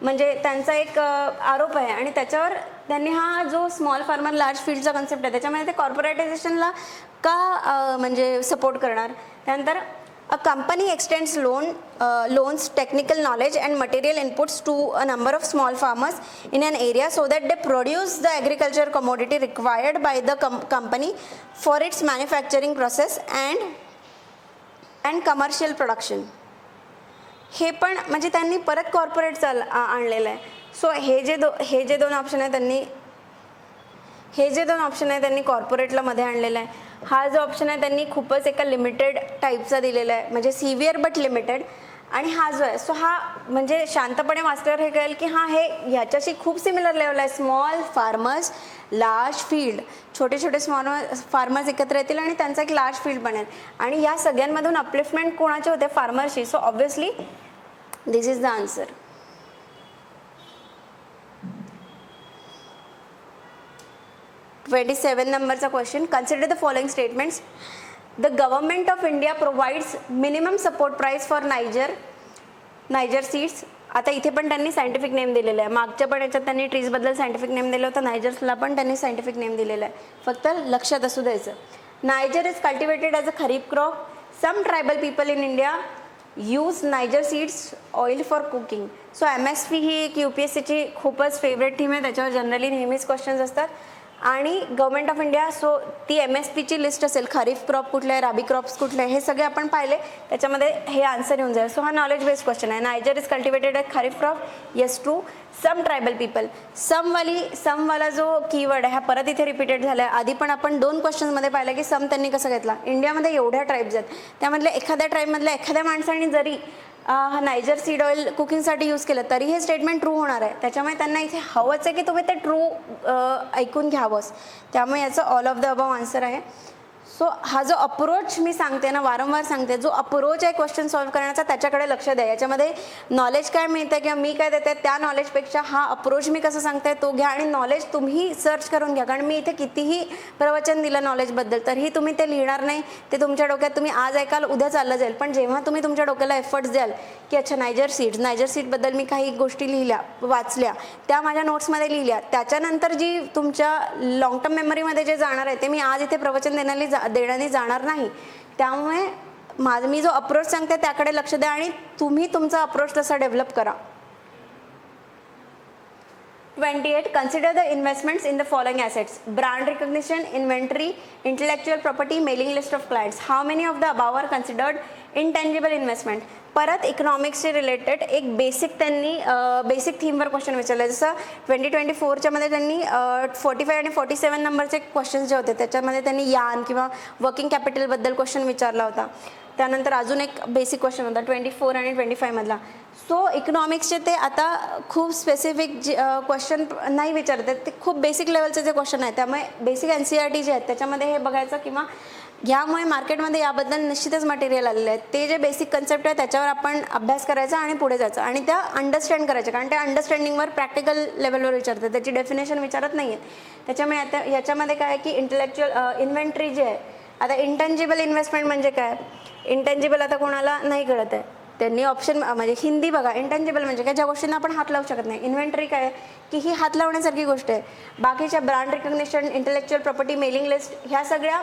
म्हणजे त्यांचा एक आरोप आहे आणि त्याच्यावर त्यांनी हा जो स्मॉल फार्मर लार्ज फील्डचा कन्सेप्ट आहे त्याच्यामध्ये ते कॉर्पोरेटायझेशनला का म्हणजे सपोर्ट करणार. त्यानंतर a company extends loans, technical knowledge and material inputs to a number of small farmers in an area so that they produce the agriculture commodity required by the company for its manufacturing process and commercial production. हे पण म्हणजे त्यांनी परत कॉर्पोरेटचा आणलेलं आहे. So हे जे दोन ऑप्शन आहे त्यांनी कॉर्पोरेटला मध्ये आणलेलं आहे. हा जो ऑप्शन आहे त्यांनी खूपच एका लिमिटेड टाईपचा दिलेला आहे, म्हणजे सिव्हिअर बट लिमिटेड. आणि हा जो आहे सो हा म्हणजे शांतपणे वाचल्यावर हे कळेल की हां हे ह्याच्याशी खूप सिमिलर लेवल आहे. स्मॉल फार्मर्स लार्ज फील्ड, छोटे छोटे स्मॉल फार्मर्स एकत्र येतील आणि त्यांचा एक लार्ज फील्ड बनेल आणि या सगळ्यांमधून अपलिफ्टमेंट कोणाचे होते? फार्मर्सची. So obviously this is the answer. $27 नंबरचा question. Consider the following statements. The government of India provides minimum support price for niger seeds. आता इथे पण त्यांनी सायंटिफिक नेम दिलेलं आहे. मागच्या पण याच्यात त्यांनी ट्रीजबद्दल सायंटिफिक नेम दिलं होतं. नायजर्सला पण त्यांनी सायंटिफिक नेम दिलेलं आहे, फक्त लक्षात असू द्यायचं. Niger is cultivated as a kharif crop. Some tribal people in India use niger seeds oil for cooking. So MSP ही एक UPSCची खूपच फेवरेट थीम आहे, त्याच्यावर जनरली नेहमीच क्वेश्चन्स असतात. आणि गव्हर्नमेंट ऑफ इंडिया, सो ती MSPची लिस्ट असेल, खरीफ क्रॉप कुठले आहे, राबी क्रॉप्स कुठले आहे, हे सगळे आपण पाहिले, त्याच्यामध्ये हे आन्सर येऊन जाईल. सो हा नॉलेज बेस्ड क्वेश्चन आहे. Niger is cultivated at kharif crop, yes true. Some tribal people, समवाला जो कीवर्ड आहे हा परत इथे रिपीटेड झाला आहे. आधी पण आपण 2 क्वेश्चन्समध्ये पाहिलं की सम त्यांनी कसं घेतला. इंडियामध्ये एवढ्या ट्राईब्स आहेत, त्यामधल्या एखाद्या ट्राईबमधल्या एखाद्या माणसाने जरी हा नायजर सीड ऑइल कुकिंगसाठी यूज केलं तरी हे स्टेटमेंट ट्रू होणार आहे. त्याच्यामुळे त्यांना इथे हवंच आहे की तुम्ही ते ट्रू ऐकून घ्यावंच. त्यामुळे याचं all of the above answer आहे. सो हा जो अप्रोच मी सांगते ना, वारंवार सांगते, जो अप्रोच आहे क्वेश्चन सॉल्व्ह करण्याचा त्याच्याकडे लक्ष द्या. याच्यामध्ये नॉलेज काय मिळतं किंवा मी काय देते त्या नॉलेजपेक्षा हा अप्रोच मी कसं सांगते तो घ्या, आणि नॉलेज तुम्ही सर्च करून घ्या. कारण मी इथे कितीही प्रवचन दिलं नॉलेजबद्दल तरीही तुम्ही ते लिहिणार नाही. ते तुमच्या डोक्यात तुम्ही आज ऐकाल उद्या चाललं जाईल. पण जेव्हा तुम्ही तुमच्या डोक्याला एफर्ट्स द्याल की अच्छा नायजर सीडबद्दल मी काही गोष्टी लिहिल्या, वाचल्या, त्या माझ्या नोट्समध्ये लिहिल्या, त्याच्यानंतर जी तुमच्या लॉंग टर्म मेमरीमध्ये जे जाणार आहे ते मी आज इथे प्रवचन देण्याने जाणार नाही. त्यामुळे मी जो अप्रोच सांगते त्याकडे लक्ष द्या आणि तुम्ही तुमचा अप्रोच तसा डेव्हलप करा. 28. Consider the investments in the following assets: brand recognition, inventory, intellectual property, mailing list of clients. How many of the above are considered intangible investment? परत इकॉनॉमिक्सचे रिलेटेड एक बेसिक थीमवर क्वेश्चन विचारलं. जसं 2024च्या मध्ये त्यांनी 45 आणि 47 नंबरचे क्वेश्चन्स जे होते त्याच्यामध्ये त्यांनी यान किंवा वर्किंग कॅपिटलबद्दल क्वेश्चन विचारला होता. त्यानंतर अजून एक बेसिक क्वेश्चन होता 24 आणि 25 मधला. सो इकॉनॉमिक्सचे ते आता खूप स्पेसिफिक क्वेश्चन नाही विचारत आहेत, ते खूप बेसिक लेवलचे जे क्वेश्चन आहेत. त्यामुळे बेसिक NCERT जे आहेत त्याच्यामध्ये हे बघायचं, किंवा ह्यामुळे मार्केटमध्ये याबद्दल निश्चितच मटेरियल आलेलं आहे. ते जे बेसिक कन्सेप्ट आहे त्याच्यावर आपण अभ्यास करायचा आणि पुढे जायचं आणि त्या अंडरस्टँड करायच्या. कारण त्या अंडरस्टँडिंगवर प्रॅक्टिकल लेवलवर विचारतात, त्याची डेफिनेशन विचारत नाही आहेत. त्याच्यामुळे आता ह्याच्यामध्ये काय आहे की इंटेलेक्च्युअल इन्व्हेंटरी जे आहे, आता इंटंजिबल इन्व्हेस्टमेंट म्हणजे काय, इंटंजिबल आता कोणाला नाही कळत आहे, त्यांनी ऑप्शन म्हणजे हिंदी बघा. इंटंजिबल म्हणजे काय, ज्या गोष्टींना आपण हात लावू शकत नाही. इन्व्हेंटरी काय की ही हात लावण्यासारखी गोष्ट आहे. बाकीच्या brand recognition, intellectual property, mailing list, ह्या सगळ्या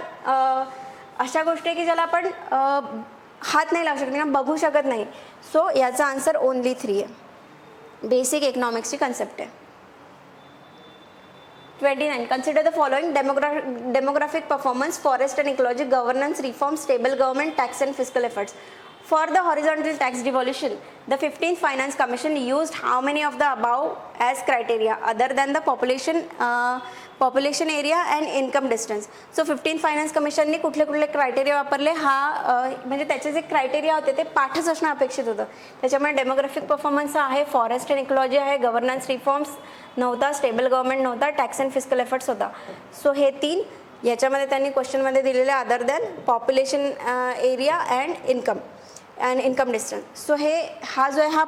अशा गोष्टी आहे की ज्याला आपण हात नाही लावू शकत किंवा बघू शकत नाही. सो याचा आन्सर ओनली 3 आहे. बेसिक इकॉनॉमिक्सची कन्सेप्ट आहे. 29. Consider the following: demographic performance, forest and ecology, governance reform, stable government, tax and fiscal efforts. For the horizontal tax devolution, the 15th Finance Commission used how many of the above as criteria other than the population area and income distance? So 15th Finance Commission ने कुठले criteria वापरले, हा म्हणजे त्याचे जे criteria होते ते पाठच असणं अपेक्षित होतं. त्याच्यामुळे डेमोग्राफिक परफॉर्मन्स आहे, फॉरेस्ट अँड इकॉलॉजी आहे, गव्हर्नन्स रिफॉर्म्स नव्हता, स्टेबल गव्हर्नमेंट नव्हता, टॅक्स अँड फिस्कल एफर्ट्स होता. सो हे 3 याच्यामध्ये त्यांनी क्वेश्चनमध्ये दिलेले other than population area and income distance. So हा जो आहे हा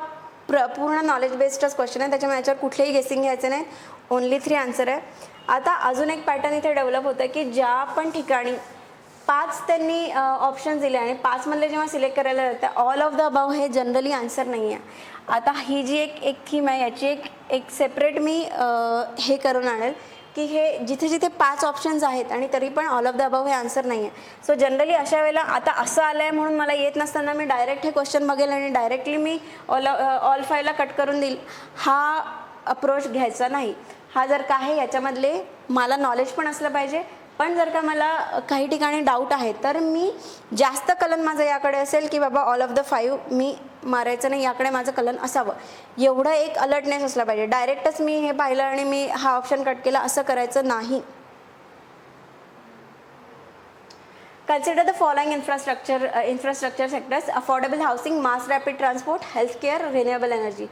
पूर्ण नॉलेज बेस्डच क्वेश्चन आहे. त्याच्यामुळे याच्यावर कुठलेही गेसिंग घ्यायचे नाही, ओनली 3 आन्सर आहे. आता अजून एक पॅटर्न इथे डेव्हलप होतं की ज्या पण ठिकाणी 5 त्यांनी ऑप्शन्स दिले आणि 5 मधले जेव्हा सिलेक्ट करायला जातं ऑल ऑफ द अबाव हे जनरली आन्सर नाही आहे. आता ही जी एक थीम आहे याची एक सेपरेट मी हे करून आणेल की हे जिथे जिथे 5 ऑप्शन्स आहेत आणि तरी पण ऑल ऑफ द अबाव हे आन्सर नाही आहे. सो जनरली अशा वेळेला आता असं आलं आहे म्हणून मला येत नसताना मी डायरेक्ट हे क्वेश्चन बघेल आणि डायरेक्टली मी ऑल 5ला कट करून देईल, हा अप्रोच घ्यायचा नाही. हा जर का आहे याच्यामधले मला नॉलेज पण असलं पाहिजे, पण जर का मला काही ठिकाणी डाऊट आहे तर मी जास्त कलन माझं याकडे असेल की बाबा ऑल ऑफ द 5 मी मारायचं नाही, याकडे माझं कलन असावं, एवढं एक अलर्टनेस असला पाहिजे. डायरेक्टच मी हे पाहिलं आणि मी हा ऑप्शन कट केला असं करायचं नाही. Consider the following infrastructure sectors: affordable housing, mass rapid transport, healthcare, renewable energy.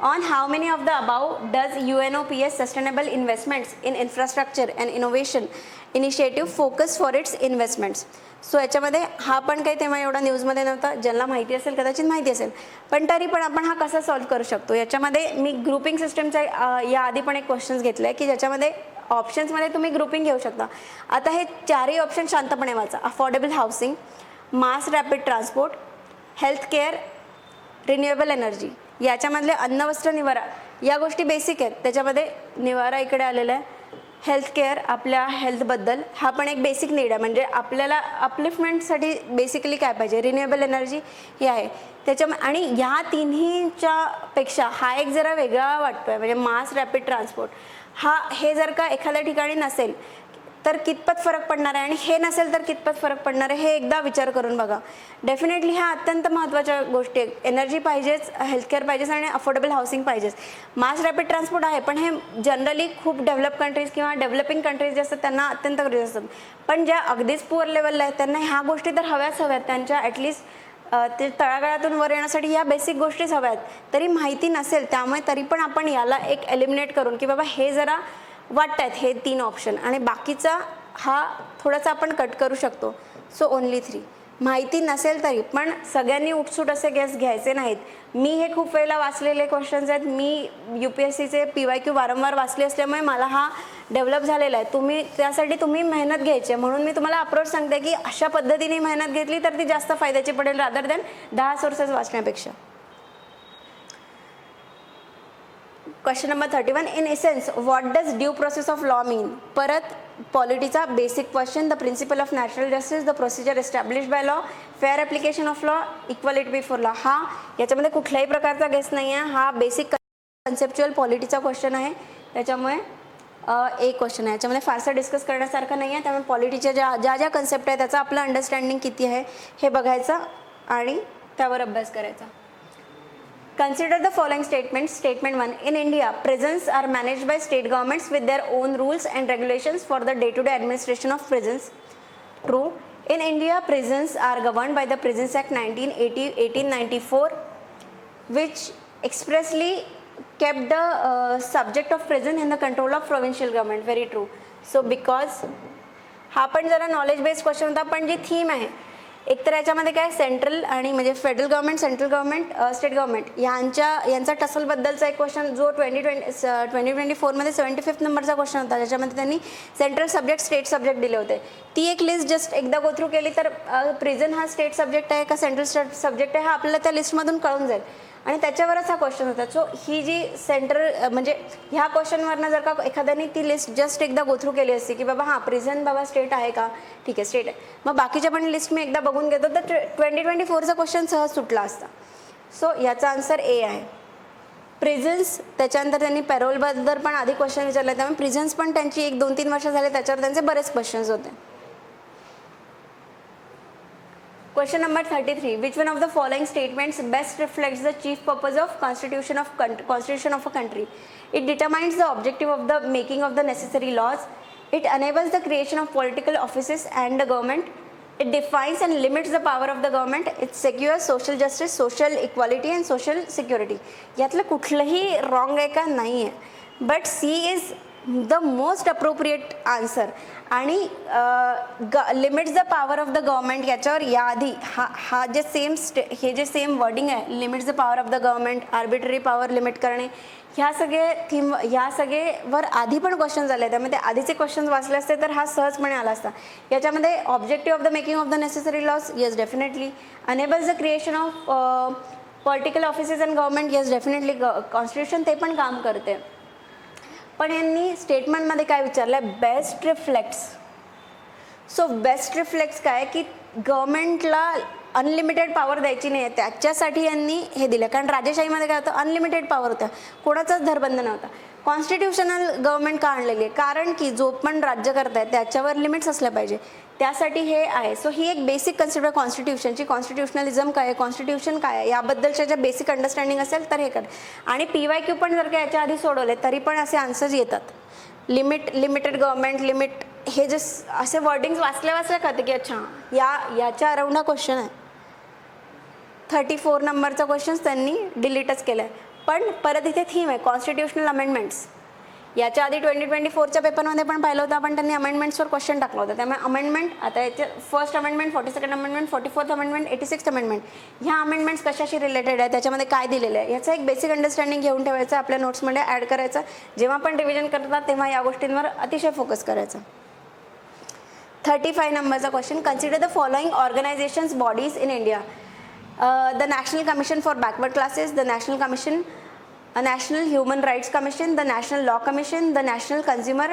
On how many of the above does UNOPS Sustainable Investments in Infrastructure and Innovation Initiative focus for its investments? So याच्यामध्ये हा पण काही तेव्हा एवढा न्यूजमध्ये नव्हता, ज्यांना माहिती असेल कदाचित माहिती असेल, पण तरी पण आपण हा कसा सॉल्व्ह करू शकतो. याच्यामध्ये मी ग्रुपिंग सिस्टमच्या याआधी पण एक क्वेश्चन्स घेतलं आहे की ज्याच्यामध्ये ऑप्शन्समध्ये तुम्ही ग्रुपिंग घेऊ शकता. आता हे 4ही ऑप्शन शांतपणे वाचा: affordable housing, mass rapid transport, healthcare, renewable energy. याच्यामधले अन्न, वस्त्र, निवारा या गोष्टी बेसिक आहेत. त्याच्यामध्ये निवारा इकडे आलेला आहे, हेल्थकेअर, आपल्या हेल्थबद्दल, हा पण एक बेसिक नीड आहे. म्हणजे आपल्याला अपलिफ्टमेंटसाठी बेसिकली काय पाहिजे, रिन्युएबल एनर्जी ही आहे आणि ह्या तिन्हीच्या पेक्षा हा एक जरा वेगळा वाटतोय. म्हणजे मास रॅपिड ट्रान्सपोर्ट हे जर का एखाद्या ठिकाणी नसेल तर कितपत फरक पडणार आहे, आणि हे नसेल तर कितपत फरक पडणार आहे, हे एकदा विचार करून बघा. डेफिनेटली ह्या अत्यंत महत्त्वाच्या गोष्टी आहेत. एनर्जी पाहिजेच, हेल्थकेअर पाहिजेच आणि अफोर्डेबल हाऊसिंग पाहिजेच. मास रॅपिड ट्रान्सपोर्ट आहे, पण हे जनरली खूप डेव्हलप कंट्रीज किंवा डेव्हलपिंग कंट्रीज जे असतात त्यांना अत्यंत गरजेचं असतात. पण ज्या अगदीच पुअर लेवलला आहेत त्यांना ह्या गोष्टी तर हव्याच हव्यात. त्यांच्या ॲटलिस्ट ते तळागाळातून वर येण्यासाठी या बेसिक गोष्टीच हव्यात. तरी माहिती नसेल, त्यामुळे तरी पण आपण याला एक एलिमिनेट करून की बाबा हे जरा वाटत आहेत हे 3 ऑप्शन, आणि बाकीचा हा थोडासा आपण कट करू शकतो. So only 3. माहिती नसेल तरी पण सगळ्यांनी उठसूट असे गेस घ्यायचे नाहीत. मी हे खूप वेळेला वाचलेले क्वेश्चन्स आहेत. मी UPSCचे PYQ वारंवार वाचले असल्यामुळे मला हा डेव्हलप झालेला आहे. त्यासाठी तुम्ही मेहनत घ्यायची आहे. म्हणून मी तुम्हाला अप्रोच सांगते की अशा पद्धतीने मेहनत घेतली तर ती जास्त फायद्याची पडेल रादर दॅन 10 सोर्सेस वाचण्यापेक्षा. Question number 31. In essence what does due process of law mean? परत पॉलिटीचा basic question. The principle of natural justice, the procedure establish by law, fair application of law, equality before law. हा याच्यामध्ये कुठल्याही प्रकारचा guess नाही आहे. हा basic conceptual पॉलिटीचा question आहे. त्याच्यामुळे एक क्वेश्चन आहे. याच्यामध्ये फारसं डिस्कस करण्यासारखं नाही आहे. त्यामुळे पॉलिटीच्या ज्या कन्सेप्ट आहे त्याचा आपलं अंडरस्टँडिंग किती आहे हे बघायचं आणि त्यावर अभ्यास करायचा. Consider the following statements. Statement 1. In India, prisons are managed by state governments with their own rules and regulations for the day-to-day administration of prisons. True. In India, prisons are governed by the Prisons Act 1894, which expressly kept the subject of prison in the control of provincial government. Very true. So because हा पण जरा knowledge based question होता, पण जी theme आहे एकतर याच्यामध्ये काय central आणि म्हणजे federal government, central government, state government यांचा टसलबद्दलचा एक क्वेश्चन जो 2024मध्ये 75th नंबरचा क्वेश्चन होता, ज्याच्यामध्ये त्यांनी सेंट्रल सब्जेक्ट, स्टेट सब्जेक्ट दिले होते. ती एक लिस्ट जस्ट एकदा गो थ्रू केली तर प्रिझन हा स्टेट सब्जेक्ट आहे का सेंट्रल सब्जेक्ट आहे हा आपल्याला त्या लिस्टमधून कळून जाईल, आणि त्याच्यावरच हा क्वेश्चन होता. सो ही जी सेंट्रल म्हणजे ह्या क्वेश्चनवरनं जर का एखाद्याने ती लिस्ट जस्ट एकदा गो थ्रू केली असती की बाबा हां प्रिझन बाबा स्टेट आहे का, ठीक आहे स्टेट आहे, मग बाकीच्या पण लिस्ट मी एकदा बघून घेतो तर 2024चा क्वेश्चन सहज सुटला असता. सो याचा आन्सर ए आहे. प्रिझन्स, त्याच्यानंतर त्यांनी पॅरोलबद्दल पण आधी क्वेश्चन विचारले, त्यामुळे प्रिझन्स पण त्यांची 1-2-3 वर्ष झाले त्याच्यावर त्यांचे बरेच क्वेश्चन्स होते. Question number 33. Which one of the following statements best reflects the chief purpose of constitution of a country? It determines the objective of the making of the necessary laws. It enables the creation of political offices and the government. It defines and limits the power of the government. It secures social justice, social equality and social security. यातलं कुठलंही wrong आहे का नाही आहे, but C is the most appropriate answer. आणि limits the power of the government याच्यावर याआधी हा जे सेम वर्डिंग आहे, limits the power of the government, arbitrary power limit करणे, ह्या सगळेवर आधी पण क्वेश्चन झाले. त्यामध्ये आधीचे क्वेश्चन वाचले असते तर हा सहजपणे आला असता. याच्यामध्ये objective of the making of the necessary laws, yes definitely. Enables the creation of political offices and government, yes definitely. Constitution ते पण काम करते. पण यांनी स्टेटमेंटमध्ये काय विचारलं आहे, best reflects. So best reflects काय की गव्हर्नमेंटला अनलिमिटेड पॉवर द्यायची नाही आहे, त्याच्यासाठी यांनी हे दिलं. कारण राजेशाहीमध्ये काय होतं, अनलिमिटेड पॉवर होत्या, कोणाचाच धरबंध नव्हता. कॉन्स्टिट्यूशनल गव्हर्नमेंट का आणलेली आहे, कारण की जो पण राज्य करताय त्याच्यावर लिमिट्स असल्या पाहिजे, त्यासाठी हे आहे. सो ही एक बेसिक कन्सेप्ट आहे कॉन्स्टिट्यूशनची. कॉन्स्टिट्यूशनलिझम काय आहे, कॉन्स्टिट्यूशन काय आहे, याबद्दलच्या ज्या बेसिक अंडरस्टँडिंग असेल तर हे कर. आणि PYQ पण जर का याच्या आधी सोडवले तरी पण असे आन्सर्स येतात. लिमिटेड गव्हर्नमेंट, लिमिट, हे जे असे वर्डिंग्स वाचल्या कळते की अच्छा याच्या अराउंड हा क्वेश्चन आहे. 34 नंबरचा क्वेश्चन त्यांनी डिलीटच केला आहे. पण परत इथे थीम आहे कॉन्स्टिट्यूशनल अमेंडमेंट्स. याच्या आधी 2024च्या पेपरमध्ये पण पाहिलं होतं, पण त्यांनी अमेंडमेंट्सवर क्वेश्चन टाकलं होतं. त्यामुळे अमेंडमेंट आता याचे first amendment, 42nd amendment, 44th amendment, 86th amendment, ह्या अमेंडमेंट्स कशाशी रिलेटेड आहे, त्याच्यामध्ये काय दिलेलं आहे, याचं एक बेसिक अंडरस्टँडिंग घेऊन ठेवायचं, आपल्या नोट्समध्ये ॲड करायचं. जेव्हा पण रिव्हिजन करतात तेव्हा या गोष्टींवर अतिशय फोकस करायचा. 35 नंबरचा question. Consider the following organisations bodies in India. The national Commission for backward classes, the national commission, a National Human Rights Commission, the National Law Commission, the National Consumer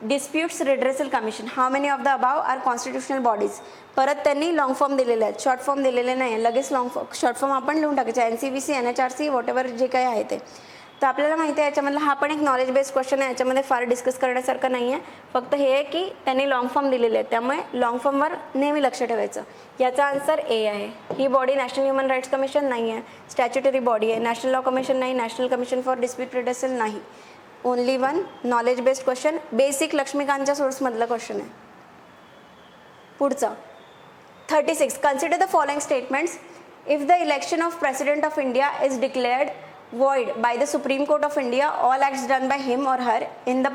Disputes Redressal Commission, how many of the above are constitutional bodies. परत त्यांनी long form दिलेले आहेत, short form दिलेले नाही आहे. लगेच short form आपण लिहून टाकायचे, NCVC, NHRC, वॉटेवर जे काही आहे ते. तर आपल्याला माहिती आहे याच्यामधला हा पण एक नॉलेज बेस्ड क्वेश्चन आहे, याच्यामध्ये फार डिस्कस करण्यासारखं नाही आहे. फक्त हे आहे की त्यांनी लॉंग फॉर्म दिलेले आहेत, त्यामुळे लॉंग फॉर्मवर नेहमी लक्ष ठेवायचं. याचा आन्सर ए आहे. ही body National Human Rights Commission नाही आहे, स्टॅच्युटरी बॉडी आहे. नॅशनल लॉ कमिशन नाही, National Commission for Dispute Redressal नाही. Only one knowledge based question, basic लक्ष्मीकांतच्या सोर्समधलं क्वेश्चन आहे. पुढचं 36, consider the following statements. If the election of President of India is declared void by the Supreme Court of India, all acts done by him or her in the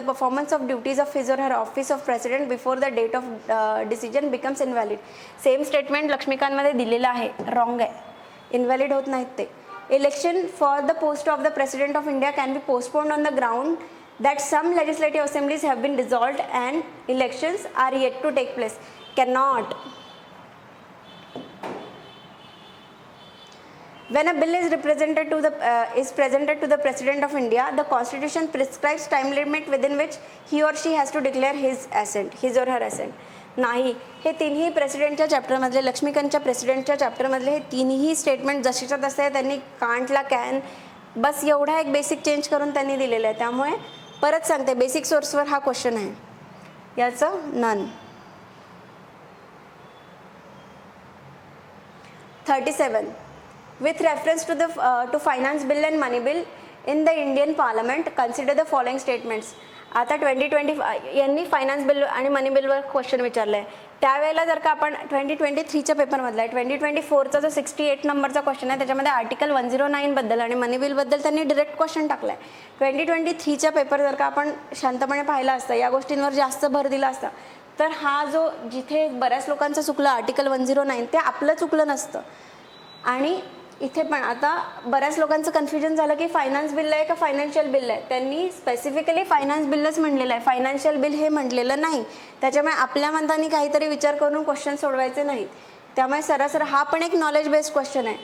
performance of duties of his or her office of president before the date of decision becomes invalid. Same statement लक्ष्मीकांतमध्ये दिलेलं आहे, wrong आहे, invalid होत नाहीत ते. Election for the post of the President of India can be postponed on the ground that some legislative assemblies have been dissolved and elections are yet to take place. Cannot. When a bill is presented to the President of India, the Constitution prescribes time limit within which he or she has to declare his or her assent. नाही, हे तिन्ही प्रेसिडेंटच्या चॅप्टरमधले, लक्ष्मीकांतच्या प्रेसिडेंटच्या चॅप्टरमधले हे तिन्ही statement जसेच्या तसे त्यांनी कांटला can बस एवढा एक बेसिक चेंज करून त्यांनी दिलेलं आहे. त्यामुळे परत सांगते, बेसिक सोर्सवर हा क्वेश्चन आहे, याचं none. 37, with reference to finance bill and money bill in the Indian Parliament, consider the following statements. आता 2020 यांनी फायनान्स बिल आणि मनी बिलवर क्वेश्चन विचारलं आहे. त्यावेळेला जर का आपण 2023च्या पेपरमधला आहे, 2024चा जो 68 नंबरचा क्वेश्चन आहे त्याच्यामध्ये आर्टिकल 109 बद्दल आणि मनी बिलबद्दल त्यांनी डिरेक्ट क्वेश्चन टाकला आहे. 2023चा पेपर जर का आपण शांतपणे पाहिला असता, या गोष्टींवर जास्त भर दिला असता, तर हा जो जिथे बऱ्याच लोकांचं चुकलं आर्टिकल 109, ते आपलं चुकलं नसतं. आणि इथे पण आता बऱ्याच लोकांचं कन्फ्युजन झालं की फायनान्स बिल आहे का फायनान्शियल बिल आहे. त्यांनी स्पेसिफिकली फायनान्स बिलच म्हणलेलं आहे, फायनान्शियल बिल हे म्हटलेलं नाही. त्याच्यामुळे आपल्या मताने काहीतरी विचार करून क्वेश्चन सोडवायचे नाहीत. त्यामुळे सरासर हा पण एक नॉलेज बेस्ड क्वेश्चन आहे.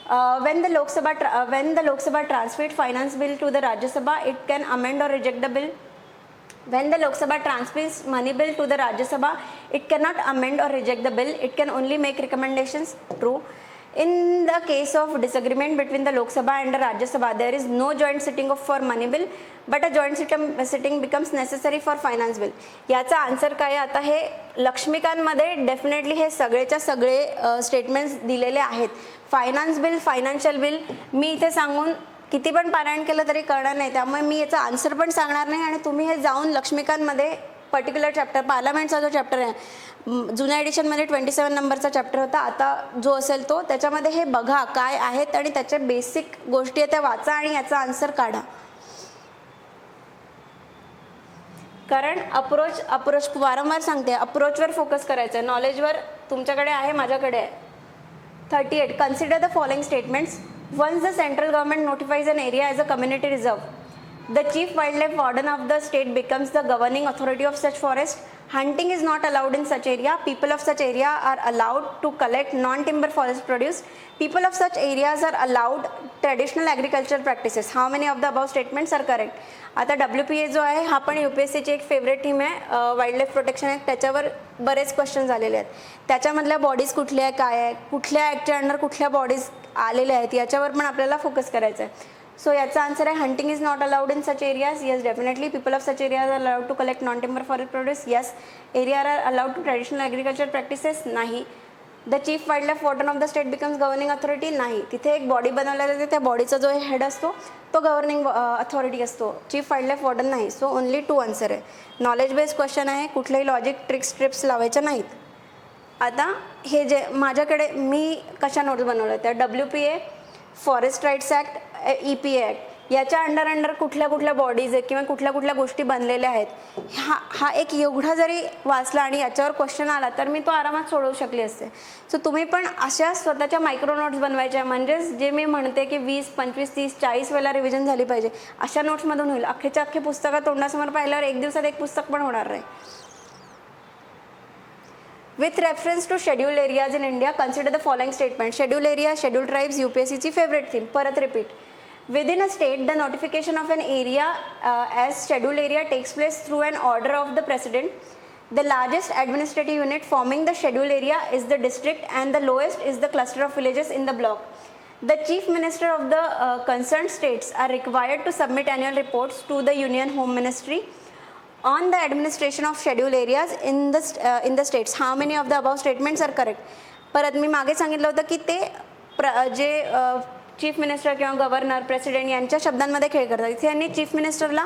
when the Lok Sabha transmit finance bill to the Rajya Sabha, it can amend or reject the bill. When the Lok Sabha transmits money bill to the Rajya Sabha, it cannot amend or reject the bill, it can only make recommendations. True. In the case of disagreement between the Lok Sabha and the Rajya Sabha, there is no joint sitting for money bill, but a joint sitting becomes necessary for finance bill. याचा answer काय? आता हे लक्ष्मीकांतमध्ये definitely हे सगळेच्या सगळे statements दिलेले आहेत. Finance bill, financial bill मी इथे सांगून किती पण पारायण केलं तरी कळणार नाही, त्यामुळे मी याचा आन्सर पण सांगणार नाही. आणि तुम्ही हे जाऊन लक्ष्मीकांतमध्ये पर्टिक्युलर चॅप्टर, पार्लमेंटचा जो चॅप्टर आहे, जुन्या एडिशनमध्ये 27 नंबरचा चॅप्टर होता, आता जो असेल तो, त्याच्यामध्ये हे बघा काय आहेत आणि त्याच्या बेसिक गोष्टी आहेत त्या वाचा आणि याचा आन्सर काढा. कारण अप्रोच वारंवार सांगते, अप्रोचवर फोकस करायचं आहे, नॉलेजवर तुमच्याकडे आहे, माझ्याकडे आहे. 38, consider the following statements. Once the central government notifies an area as a community reserve, the chief wildlife warden of the state becomes the governing authority of such forest. Hunting is not allowed in such area. People of such area are allowed to collect non-timber forest produce. People of such areas are allowed traditional agricultural practices. How many of the above statements are correct? आता WPA जो आहे हा पण UPSCची एक favourite team आहे, wildlife protection act, त्याच्यावर बरेच question झालेले आहेत. त्याच्यामधल्या बॉडीज कुठल्या आहे, काय आहे, कुठल्या ॲक्टच्या अंडर कुठल्या बॉडीज आलेल्या आहेत, याच्यावर पण आपल्याला फोकस करायचा आहे. सो याचा आन्सर आहे hunting is not allowed in such areas. Yes, definitely. People of such areas are allowed to collect non timber forest produce. Yes. Area are allowed to traditional agriculture practices. नाही. The chief wildlife warden of the state becomes governing authority. नाही. तिथे एक body बनवल्या जाते, त्या बॉडीचा जो head असतो तो गव्हर्निंग अथॉरिटी असतो, चीफ वाईल्डलाईफ वॉर्डन नाही. सो ओनली 2 आन्सर आहे. नॉलेज बेस्ड क्वेश्चन आहे, कुठलेही लॉजिक ट्रिप्स लावायच्या नाहीत. आता हे जे माझ्याकडे मी कशा नोट्स बनवल्या त्या WPA, Forest Rights Act, EPA Act, याच्या अंडर कुठल्या कुठल्या बॉडीज आहेत किंवा कुठल्या कुठल्या गोष्टी बनलेल्या आहेत, हा एक एवढा जरी वाचला आणि याच्यावर क्वेश्चन आला तर मी तो आरामात सोडवू शकली असते. सो तुम्ही पण अशा स्वतःच्या मायक्रो नोट्स बनवायच्या, म्हणजेच जे मी म्हणते की 20, 25, 30, 40 वेळेला रिव्हिजन झाली पाहिजे, अशा नोट्समधून होईल. अख्खेच्या अख्खे पुस्तकं तोंडासमोर पाहिल्यावर एक दिवसात एक पुस्तक पण होणार नाही. With reference to scheduled areas in India, consider the following statement. Scheduled area, scheduled tribes, UPSCची फेवरेट थीम. परत repeat. Within a state, the notification of an area as scheduled area takes place through an order of the president. The largest administrative unit forming the scheduled area is the district, and the lowest is the cluster of villages in the block. The chief minister of the concerned states are required to submit annual reports to the Union Home Ministry on the administration of scheduled areas in the states. How many of the above statements are correct? परत मी मागे सांगितलं होतं की ते जे chief minister किंवा governor president यांच्या शब्दांमध्ये खेळ करतात. इथे यांनी चीफ मिनिस्टरला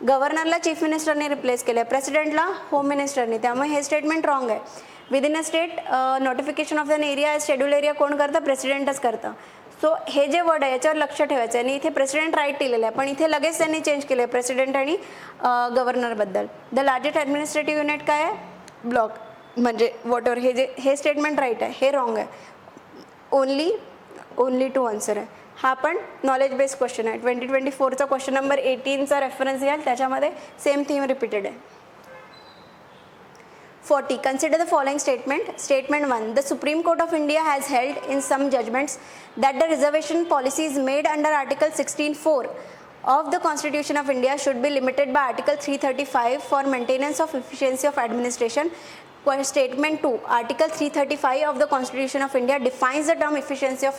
गव्हर्नरला चीफ मिनिस्टरने रिप्लेस केलं आहे, प्रेसिडेंटला होम मिनिस्टरने, त्यामुळे हे स्टेटमेंट रॉंग आहे. Within a state notification of an area schedule area कोण करतं? प्रेसिडेंटच करतं. सो हे जे वर्ड आहे याच्यावर लक्ष ठेवायचं आहे. आणि इथे प्रेसिडेंट राईट दिलेलं आहे, पण इथे लगेच त्यांनी चेंज केलं आहे प्रेसिडेंट आणि गव्हर्नरबद्दल. द लार्जेस्ट ॲडमिनिस्ट्रेटिव्ह युनिट काय आहे? ब्लॉक, म्हणजे वॉटएव्हर. हे स्टेटमेंट राईट आहे, हे रॉंग आहे. ओनली टू आन्सर आहे. हा पण नॉलेज बेस्ड क्वेश्चन आहे. 2024चा क्वेश्चन नंबर 18चा रेफरन्स घ्याल, त्याच्यामध्ये सेम थीम रिपीटेड आहे. 40. Consider the following statement. Statement 1. The Supreme Court of India has held in some judgments that the reservation policies made under Article 16(4) of the Constitution of India should be limited by Article 335 for maintenance of efficiency of administration. Statement 2. Article 335 of the Constitution of India defines the term efficiency of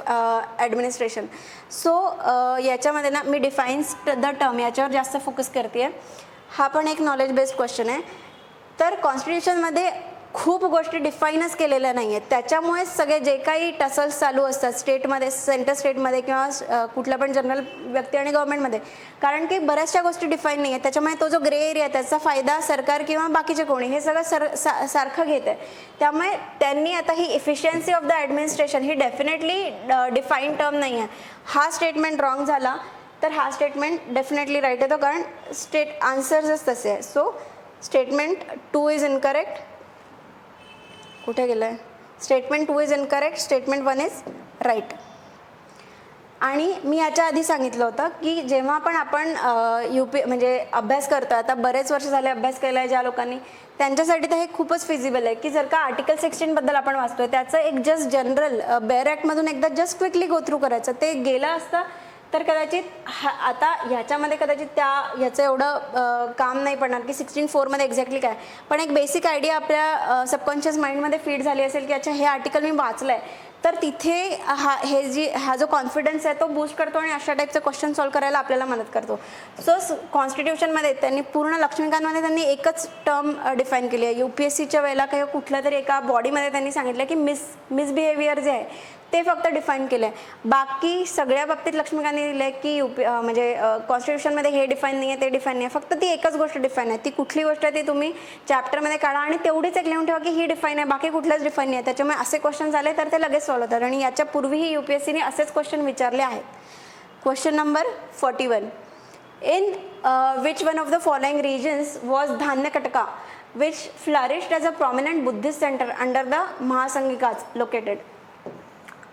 administration. So याच्यामध्ये ना मी defines the term याच्यावर जास्त focus करते आहे. हा पण एक knowledge based question आहे. तर कॉन्स्टिट्यूशनमध्ये खूप गोष्टी डिफाईनच केलेल्या नाही आहेत, त्याच्यामुळेच सगळे जे काही टसल्स चालू असतात स्टेटमध्ये, सेंटर स्टेटमध्ये किंवा कुठल्या पण जनरल व्यक्ती आणि गव्हर्नमेंटमध्ये, कारण की बऱ्याचशा गोष्टी डिफाईन नाही आहेत. त्याच्यामुळे तो जो ग्रे एरिया त्याचा फायदा सरकार किंवा बाकीचे कोणी हे सगळं सारखं घेत आहे. त्यामुळे त्यांनी आता ही इफिशियन्सी ऑफ द ॲडमिनिस्ट्रेशन ही डेफिनेटली डिफाईन टर्म नाही आहे. हा स्टेटमेंट रॉंग झाला तर हा स्टेटमेंट डेफिनेटली राईट येतो, कारण स्टेट आन्सर्सच तसे आहे. So statement 2 is incorrect. कुठे गेलं आहे? Statement 2 is incorrect, statement 1 is right. आणि मी याच्या आधी सांगितलं होतं की जेव्हा पण आपण म्हणजे अभ्यास करतो, आता बरेच वर्ष झाले अभ्यास केला आहे ज्या लोकांनी, त्यांच्यासाठी तर हे खूपच फिजिबल आहे की जर का आर्टिकल 16बद्दल आपण वाचतोय त्याचं एक जस्ट जनरल बेअर ॲक्टमधून एकदा जस्ट क्विकली गो थ्रू करायचं. ते गेलं असतं तर कदाचित आता ह्याच्यामध्ये कदाचित ह्याचं एवढं काम नाही पडणार की 16(4) एक्झॅक्टली काय, पण एक बेसिक आयडिया आपल्या सबकॉन्शियस माइंडमध्ये फीड झाली असेल की अच्छा हे आर्टिकल मी वाचलं आहे, तर तिथे हा जो कॉन्फिडन्स आहे तो बूस्ट करतो आणि अशा टाईपचे क्वेश्चन सॉल्व्ह करायला आपल्याला मदत करतो. सो कॉन्स्टिट्यूशनमध्ये त्यांनी पूर्ण लक्ष्मीकांतमध्ये त्यांनी एकच टर्म डिफाईन केली आहे. UPSCच्या वेळेला काही कुठल्या तरी एका बॉडीमध्ये त्यांनी सांगितलं की मिसबिहेवियर जे आहे ते फक्त डिफाईन केलं आहे. बाकी सगळ्या बाबतीत लक्ष्मीकांतने दिलं आहे की म्हणजे कॉन्स्टिट्यूशनमध्ये हे डिफाईन नाही आहे, ते डिफाईन नाही आहे. फक्त ती एकच गोष्ट डिफाईन आहे. ती कुठली गोष्ट आहे ती तुम्ही चॅप्टरमध्ये काढा आणि तेवढीच एक लिहून ठेवा की ही डिफाईन आहे, बाकी कुठलंच डिफाईन नाही आहे. त्याच्यामुळे असे क्वेश्चन झाले तर ते लगेच सॉल्व्ह होतात. आणि याच्या पूर्वीही UPSCने असेच क्वेश्चन विचारले आहेत. Question number 41. In which one of the following regions was Dhanyakataka which flourished as a prominent Buddhist centre under the Mahasanghikas located.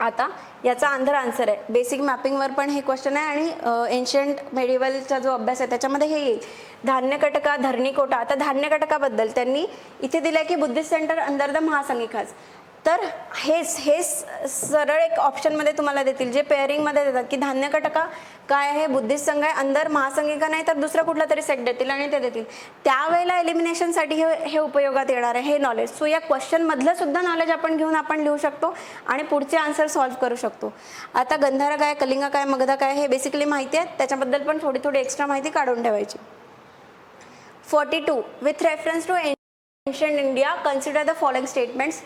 आता याचा आन्सर आहे. बेसिक मॅपिंगवर पण हे क्वेश्चन आहे आणि एन्शियंट मेडिवलचा जो अभ्यास आहे त्याच्यामध्ये हे येईल. धान्यकटका, धरणीकोटा. आता धान्यकटकाबद्दल त्यांनी इथे दिलं आहे की बुद्धिस्ट सेंटर अंडर द महासंगिकाज. तर हे सरळ एक ऑप्शनमध्ये तुम्हाला देतील जे पेअरिंगमध्ये देतात की धान्यकटका काय आहे, बुद्धिस्ट संघ आहे, अंदर महासंगिका नाही तर दुसरा कुठला तरी सेट देतील आणि ते देतील. त्यावेळेला एलिमिनेशनसाठी हे उपयोगात येणार आहे हे नॉलेज. सो या क्वेश्चनमधलं सुद्धा नॉलेज आपण घेऊन आपण लिहू शकतो आणि पुढचे आन्सर सॉल्व्ह करू शकतो. आता गंधारा काय, कलिंगा काय, मगधा काय हे बेसिकली माहिती आहे, त्याच्याबद्दल पण थोडी एक्स्ट्रा माहिती काढून ठेवायची. 42. With reference to ancient India consider the following statements.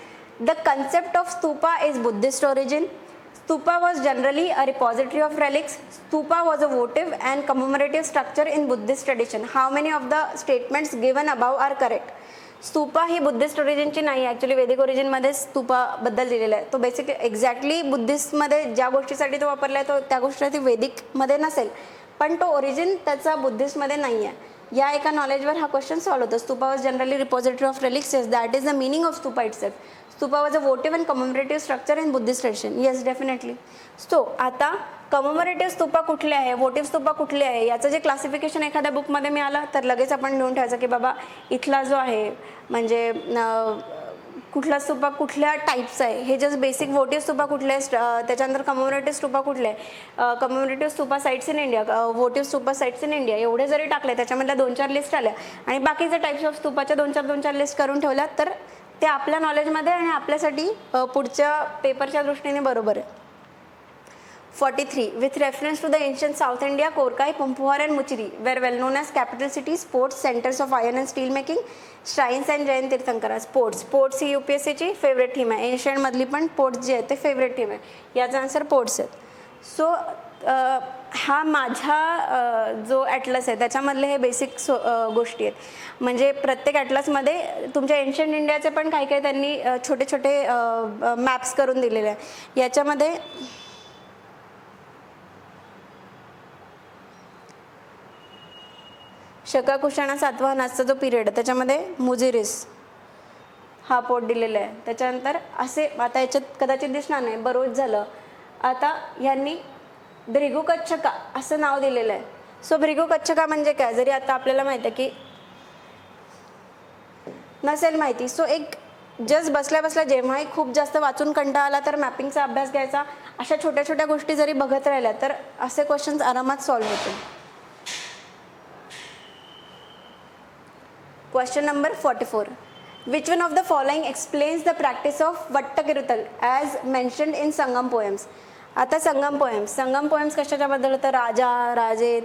The concept of stupa is Buddhist origin. Stupa was generally a repository of relics. Stupa was a votive and commemorative structure in Buddhist tradition. How many of the statements given above are correct? Stupa ही Buddhist ओरिजिनची नाही, actually वैदिक ओरिजिनमध्ये स्तूपाबद्दल दिलेला आहे. तो basically exactly बुद्धिस्टमध्ये ज्या गोष्टीसाठी तो वापरला आहे तो त्या गोष्टीसाठी वैदिकमध्ये नसेल, पण तो ओरिजिन त्याचा बुद्धिस्टमध्ये नाही आहे. या एका नॉलेजवर हा क्वेश्चन सॉल्व्ह होतो. Stupa was generally repository of relics. Yes, that is the meaning of stupa itself. Stupa was a votive and commemorative structure in Buddhist tradition. Yes, definitely. So आता कमोमरेटिव्ह स्तूपा कुठले आहे, वोटिव्ह स्तूपा कुठले आहे याचं जे क्लासिफिकेशन एखाद्या बुकमध्ये मिळालं तर लगेच आपण लिहून ठेवायचं की बाबा इथला जो आहे म्हणजे कुठला स्तूपा कुठल्या टाईपचा आहे हे जस्ट बेसिक वोटिव्ह स्तूपा कुठले आहे, त्याच्यानंतर कमोमेरेटिव्ह स्तूपा कुठले आहे, commemorative stupa sites in India, votive stupa sites in India, एवढे जरी टाकले त्याच्यामधल्या 2-4 लिस्ट आल्या आणि बाकीचे टाईप्स ऑफ स्तूपाच्या 2-4 लिस्ट करून ठेवल्या तर ते आपल्या नॉलेजमध्ये आणि आपल्यासाठी पुढच्या पेपरच्या दृष्टीने बरोबर आहे. 43. With reference to the ancient South India, Korkai, Pumpuhar and Muchiri were well known as capital cities, ports, centers of iron and steel making, shrines and Jain Tirthankara. Ports he UPSC ची favourite theme आहे. Asian मधली पण ports जे आहे ते favourite theme आहे. याचा answer ports आहेत. सो हा माझा जो ॲटलस आहे त्याच्यामधले हे बेसिक गोष्टी आहेत. म्हणजे प्रत्येक ॲटलसमध्ये तुमच्या एन्शियंट इंडियाचे पण काही काही त्यांनी छोटे छोटे मॅप्स करून दिलेले आहे. याच्यामध्ये शका कुशाणा सातवाहनाचा जो पिरियड त्याच्यामध्ये मुजिरिस हा पोर्ट दिलेला आहे. त्याच्यानंतर असे आता याच्यात कदाचित दिसणार नाही, बरोच झालं. आता यांनी भृगुकच्छका असं नाव दिलेलं आहे. सो भृगुकच्छका म्हणजे काय, जरी आता आपल्याला माहिती आहे की नसेल माहिती, सो एक जस्ट बसल्या बसल्या जेव्हाही खूप जास्त वाचून कंटाळा आला तर मॅपिंगचा अभ्यास घ्यायचा. अशा छोट्या छोट्या गोष्टी जरी बघत राहिल्या तर असे क्वेश्चन्स आरामात सॉल्व्ह होतील. Question number 44. Which one of the following explains the practice of Vattakirutal as mentioned in Sangam poems? आता संगम पोएम्स कशाच्याबद्दल होतं, राजा राजे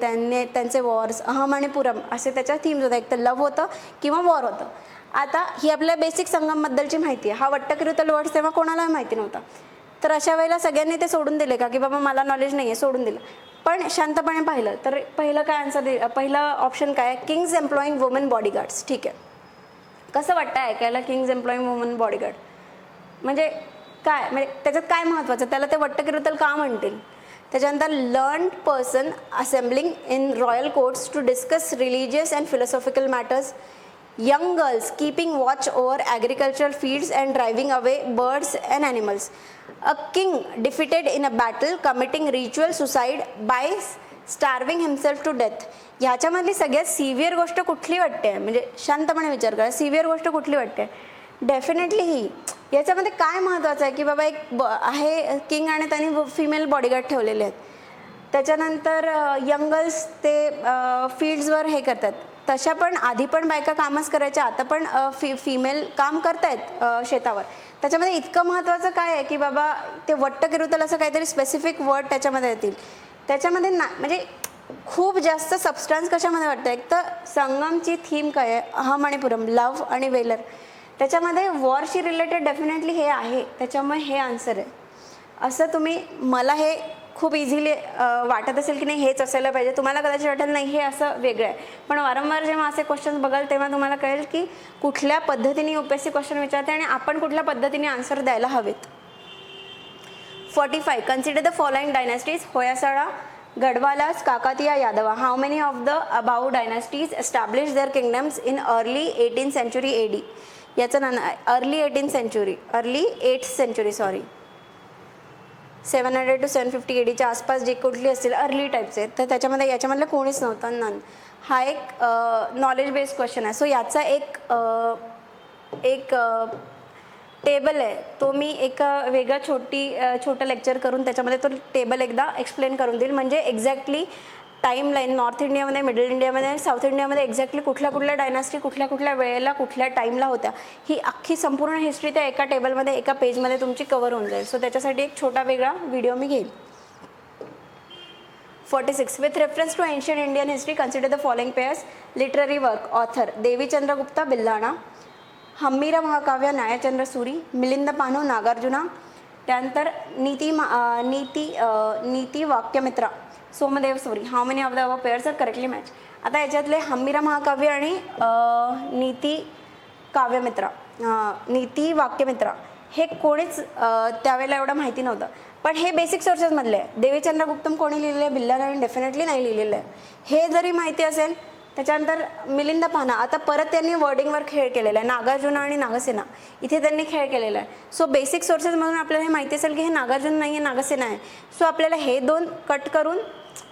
त्यांचे वॉर्स, अहम आणि पुरम असे त्याच्या थीम्स होत्या. एक तर लव्ह होतं किंवा वॉर होतं. आता ही आपल्या बेसिक संगमबद्दलची माहिती आहे. हा वट्टकिरुतल वर्ड्स तेव्हा कोणाला माहिती नव्हता. तर अशा वेळेला सगळ्यांनी ते सोडून दिले का, की बाबा मला नॉलेज नाही आहे, सोडून दिलं. पण शांतपणे पाहिलं तर पहिलं काय आन्सर पहिलं ऑप्शन काय आहे, किंग्स एम्प्लॉईंग वुमन बॉडीगार्ड्स. ठीक आहे, कसं वाटतं ऐकायला किंग्स एम्प्लॉईंग वुमन बॉडीगार्ड म्हणजे काय, म्हणजे त्याच्यात काय महत्त्वाचं, त्याला ते वट्टकिरुतल का म्हणतील. त्याच्यानंतर learned person assembling in royal courts to discuss religious and philosophical matters, young girls keeping watch over agricultural fields and driving away birds and animals, a king defeated in a battle committing ritual suicide by starving himself to death. ह्याच्यामधली सगळ्यात severe गोष्ट कुठली वाटते, म्हणजे शांतपणे विचार करा, severe गोष्ट कुठली वाटते. डेफिनेटली ही. याच्यामध्ये काय महत्त्वाचं आहे की बाबा एक आहे किंग आणि त्यांनी फिमेल बॉडीगार्ड ठेवलेले आहेत. त्याच्यानंतर यंग गर्ल्स ते फील्ड्सवर हे करतात. तशा पण आधी पण बायका कामच करायच्या, आता पण फिमेल काम करतायत शेतावर. त्याच्यामध्ये इतकं महत्त्वाचं काय आहे की बाबा ते वट्टकिरुतल असं काहीतरी स्पेसिफिक वर्ड त्याच्यामध्ये येतील. त्याच्यामध्ये ना म्हणजे खूप जास्त सबस्टन्स कशामध्ये वाटतं. एक तर संगमची थीम काय आहे, अहम आणि पुरम, लव्ह आणि वेलर. त्याच्यामध्ये वॉरशी रिलेटेड डेफिनेटली हे आहे, त्याच्यामुळे हे आन्सर आहे. असं तुम्ही मला हे खूप इझिली वाटत असेल की नाही हेच असायला पाहिजे, तुम्हाला कदाचित वाटेल नाही हे असं वेगळं आहे. पण वारंवार जेव्हा असे क्वेश्चन्स बघाल तेव्हा तुम्हाला कळेल की कुठल्या पद्धतीने UPSC क्वेश्चन विचारते आणि आपण कुठल्या पद्धतीने आन्सर द्यायला हवेत. 45. Consider the following dynasties, Hoysala, Gahadavalas, Kakatiya, Yadava. How many of the above dynasties establish their kingdoms in early 18th century AD. याचं नाव early 8th century sorry 700 to 750 ADच्या आसपास जे कुठली असतील अर्ली टाईपचे, तर त्याच्यामध्ये याच्यामधलं कोणीच नव्हतं, नन. हा एक नॉलेज बेस्ड क्वेश्चन आहे. सो याचा एक टेबल आहे, तो मी एक वेगळं छोटं लेक्चर करून त्याच्यामध्ये तो टेबल एकदा एक्सप्लेन करून देईल. म्हणजे एक्झॅक्टली टाईम लाईन नॉर्थ इंडियामध्ये, मिडल इंडियामध्ये, साऊथ इंडियामध्ये एक्झॅक्टली कुठल्या डायनास्टी कुठल्या वेळेला कुठल्या टाईमला होत्या ही अख्खी संपूर्ण हिस्ट्री त्या एका टेबलमध्ये एका पेजमध्ये तुमची कव्हर होऊन जाईल. सो त्याच्यासाठी एक छोटा वेगळा व्हिडिओ मी घेईल. 46. With reference to ancient Indian history consider the following pairs. Literary work, author Devi Chandragupta बिल्लाणा, हम्मीरा महाकाव्य न्यायचंद्र सूरी, मिलिंद पानो नागार्जुना. त्यानंतर Niti Vakyamrita, Somadeva Suri. How many of the above pairs are correctly match. आता याच्यातले हम्मीरा महाकाव्य आणि नीती वाक्यमित्रा हे कोणीच त्यावेळेला एवढं माहिती नव्हतं, पण हे बेसिक सोर्सेसमधले आहे. देवी चंद्रगुप्तम कोणी लिहिलेलं आहे, बिल्लाणाने डेफिनेटली नाही लिहिलेलं आहे. हे जरी माहिती असेल. त्याच्यानंतर मिलिंद पाना, आता परत त्यांनी वर्डिंगवर खेळ केलेला आहे. नागार्जुना आणि नागसेना इथे त्यांनी खेळ केलेला आहे. सो बेसिक सोर्सेसमधून आपल्याला हे माहिती असेल की हे नागार्जुन नाही आहे, नागसेना आहे. सो आपल्याला हे दोन कट करून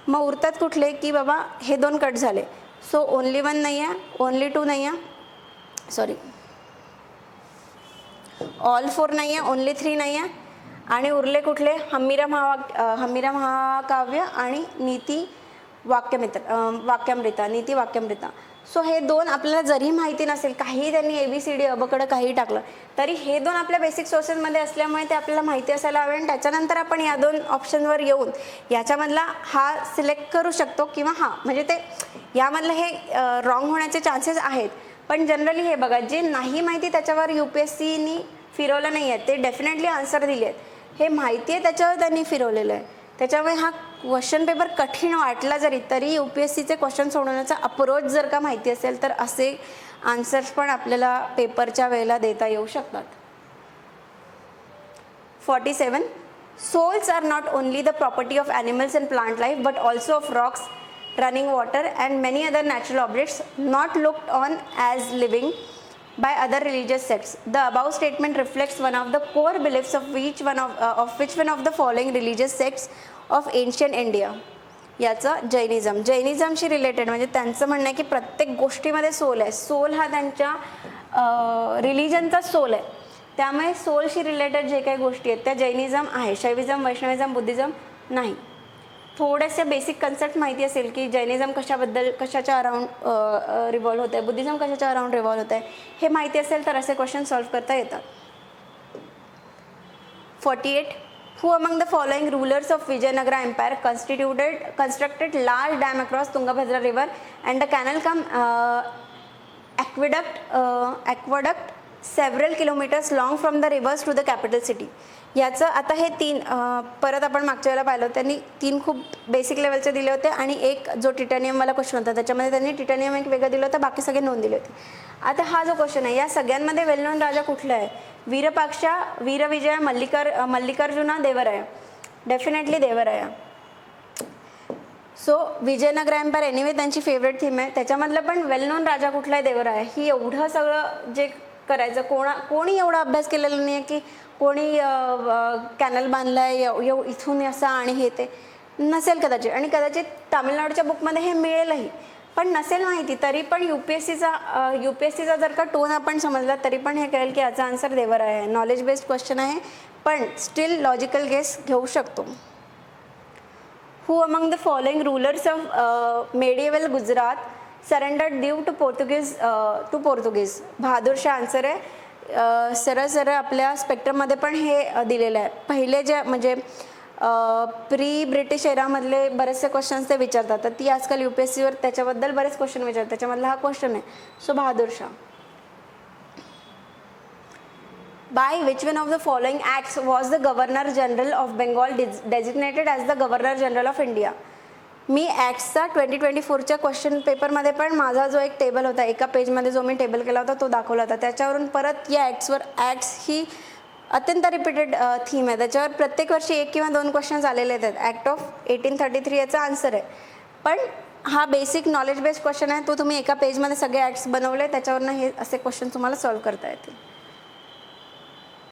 मग उरतात कुठले की बाबा हे दोन कट झाले. सो ओनली 1 नाही आहे, ओनली 2 नाही आहे, सॉरी ऑल 4 नाही आहे, ओनली 3 नाही आहे. आणि उरले कुठले? हम्मीरा महाकाव्य आणि नीती वाक्यामृता, नीती वाक्यामृता. सो हे 2 आपल्याला जरी माहिती नसेल, काही त्यांनी ABCD अबकडं काही टाकलं, तरी हे 2 आपल्या बेसिक सोर्सेसमध्ये असल्यामुळे ते आपल्याला माहिती असायला हवे. आणि त्याच्यानंतर आपण या 2 ऑप्शनवर येऊन याच्यामधला हा सिलेक्ट करू शकतो किंवा हा, म्हणजे ते यामधलं हे रॉंग होण्याचे चान्सेस आहेत. पण जनरली हे बघा, जे नाही माहिती त्याच्यावर UPSCनी फिरवलं नाही आहे, ते डेफिनेटली आन्सर दिले आहेत. हे माहिती आहे त्याच्यावर त्यांनी फिरवलेलं आहे. त्याच्यामुळे हा क्वेश्चन पेपर कठीण वाटला जरी तरी UPSCचे क्वेश्चन सोडवण्याचा अप्रोच जर का माहिती असेल तर असे आन्सर्स पण आपल्याला पेपरच्या वेळेला देता येऊ शकतात. 47. Souls are not only the property of animals and plant life but also of rocks, running water and many other natural objects not looked on as living by other religious sects. The above statement reflects one of the core beliefs of which one of the following religious sects of ancient India. याचं जैनिझमशी related, म्हणजे त्यांचं म्हणणं आहे की प्रत्येक गोष्टीमध्ये soul आहे. Soul हा त्यांच्या रिलिजनचा सोल आहे. त्यामुळे सोलशी रिलेटेड जे काही गोष्टी आहेत त्या जैनिझम आहे. शैविझम, वैष्णविझम, बुद्धिझम नाही. थोडेसे बेसिक कन्सेप्ट माहिती असेल की जैनिझम कशाच्या अराउंड रिव्हॉल्व होत आहे, बुद्धिझम कशाच्या अराउंड रिव्हॉल्व होत आहे, हे माहिती असेल तर असे क्वेश्चन सॉल्व्ह करता येतात. 48. Who among the following rulers of Vijayanagara Empire constructed large dam across Tungabhadra river and a canal cum aqueduct several kilometers long from the rivers to the capital city. याचं आता हे 3 परत आपण मागच्या वेळेला पाहिलं, त्यांनी 3 खूप बेसिक लेवलचे दिले होते आणि एक जो टिटॅनियमवाला क्वेश्चन होता त्याच्यामध्ये त्यांनी टिटॅनियम एक वेगळं दिलं होतं, बाकी सगळे नोंद दिले होते. आता हा जो क्वेश्चन आहे या सगळ्यांमध्ये वेल नोन राजा कुठला आहे? वीरपाक्षा, वीरविजय, मल्लिकार्जुना, देवराया. डेफिनेटली देवराया. सो विजयनगर एम्पायर एनिवे त्यांची फेवरेट थीम आहे. त्याच्यामधलं पण वेल नोन राजा कुठला आहे? देवराया. ही एवढं सगळं जे करायचं, कोणी एवढा अभ्यास केलेला नाही आहे की कोणी कॅनल बांधला आहे इथून असा आणि हे ते नसेल कदाचित. आणि कदाचित तामिळनाडूच्या बुकमध्ये हे मिळेलही, पण नसेल माहिती. तरी पण UPSCचा जर का टोन आपण समजला तरी पण हे कळेल की याचा आन्सर देवराया आहे. नॉलेज बेस्ड क्वेश्चन आहे, पण स्टील लॉजिकल गेस घेऊ शकतो. Who among the following rulers of medieval Gujarat surrendered Diu to Portuguese? Bahadur Shah answer आहे. सरळ आपल्या स्पेक्ट्रममध्ये पण हे दिलेलं आहे. पहिले जे म्हणजे प्री ब्रिटिश एरामधले बरेचसे क्वेश्चन्स ते विचारतात, तर ती आजकाल UPSCवर त्याच्याबद्दल बरेच क्वेश्चन विचारतात. त्याच्यामधला हा क्वेश्चन आहे. So Bahadur Shah. By which one of the following acts was the Governor General of Bengal designated as the Governor General of India? मी ॲक्ट्सचा 2024च्या क्वेश्चन पेपरमध्ये पण माझा जो एक टेबल होता, एका पेजमध्ये जो मी टेबल केला होता तो दाखवला होता. त्याच्यावरून परत या ॲक्ट्स ही अत्यंत रिपीटेड थीम आहे. त्याच्यावर प्रत्येक वर्षी 1 किंवा 2 क्वेश्चन्स आलेले आहेत. ॲक्ट ऑफ 1833 याचा आन्सर आहे. पण हा बेसिक नॉलेज बेस्ड क्वेश्चन आहे, तो तुम्ही एका पेजमध्ये सगळे ॲक्ट्स बनवले, त्याच्यावरनं हे असे क्वेश्चन तुम्हाला सॉल्व्ह करता येतील.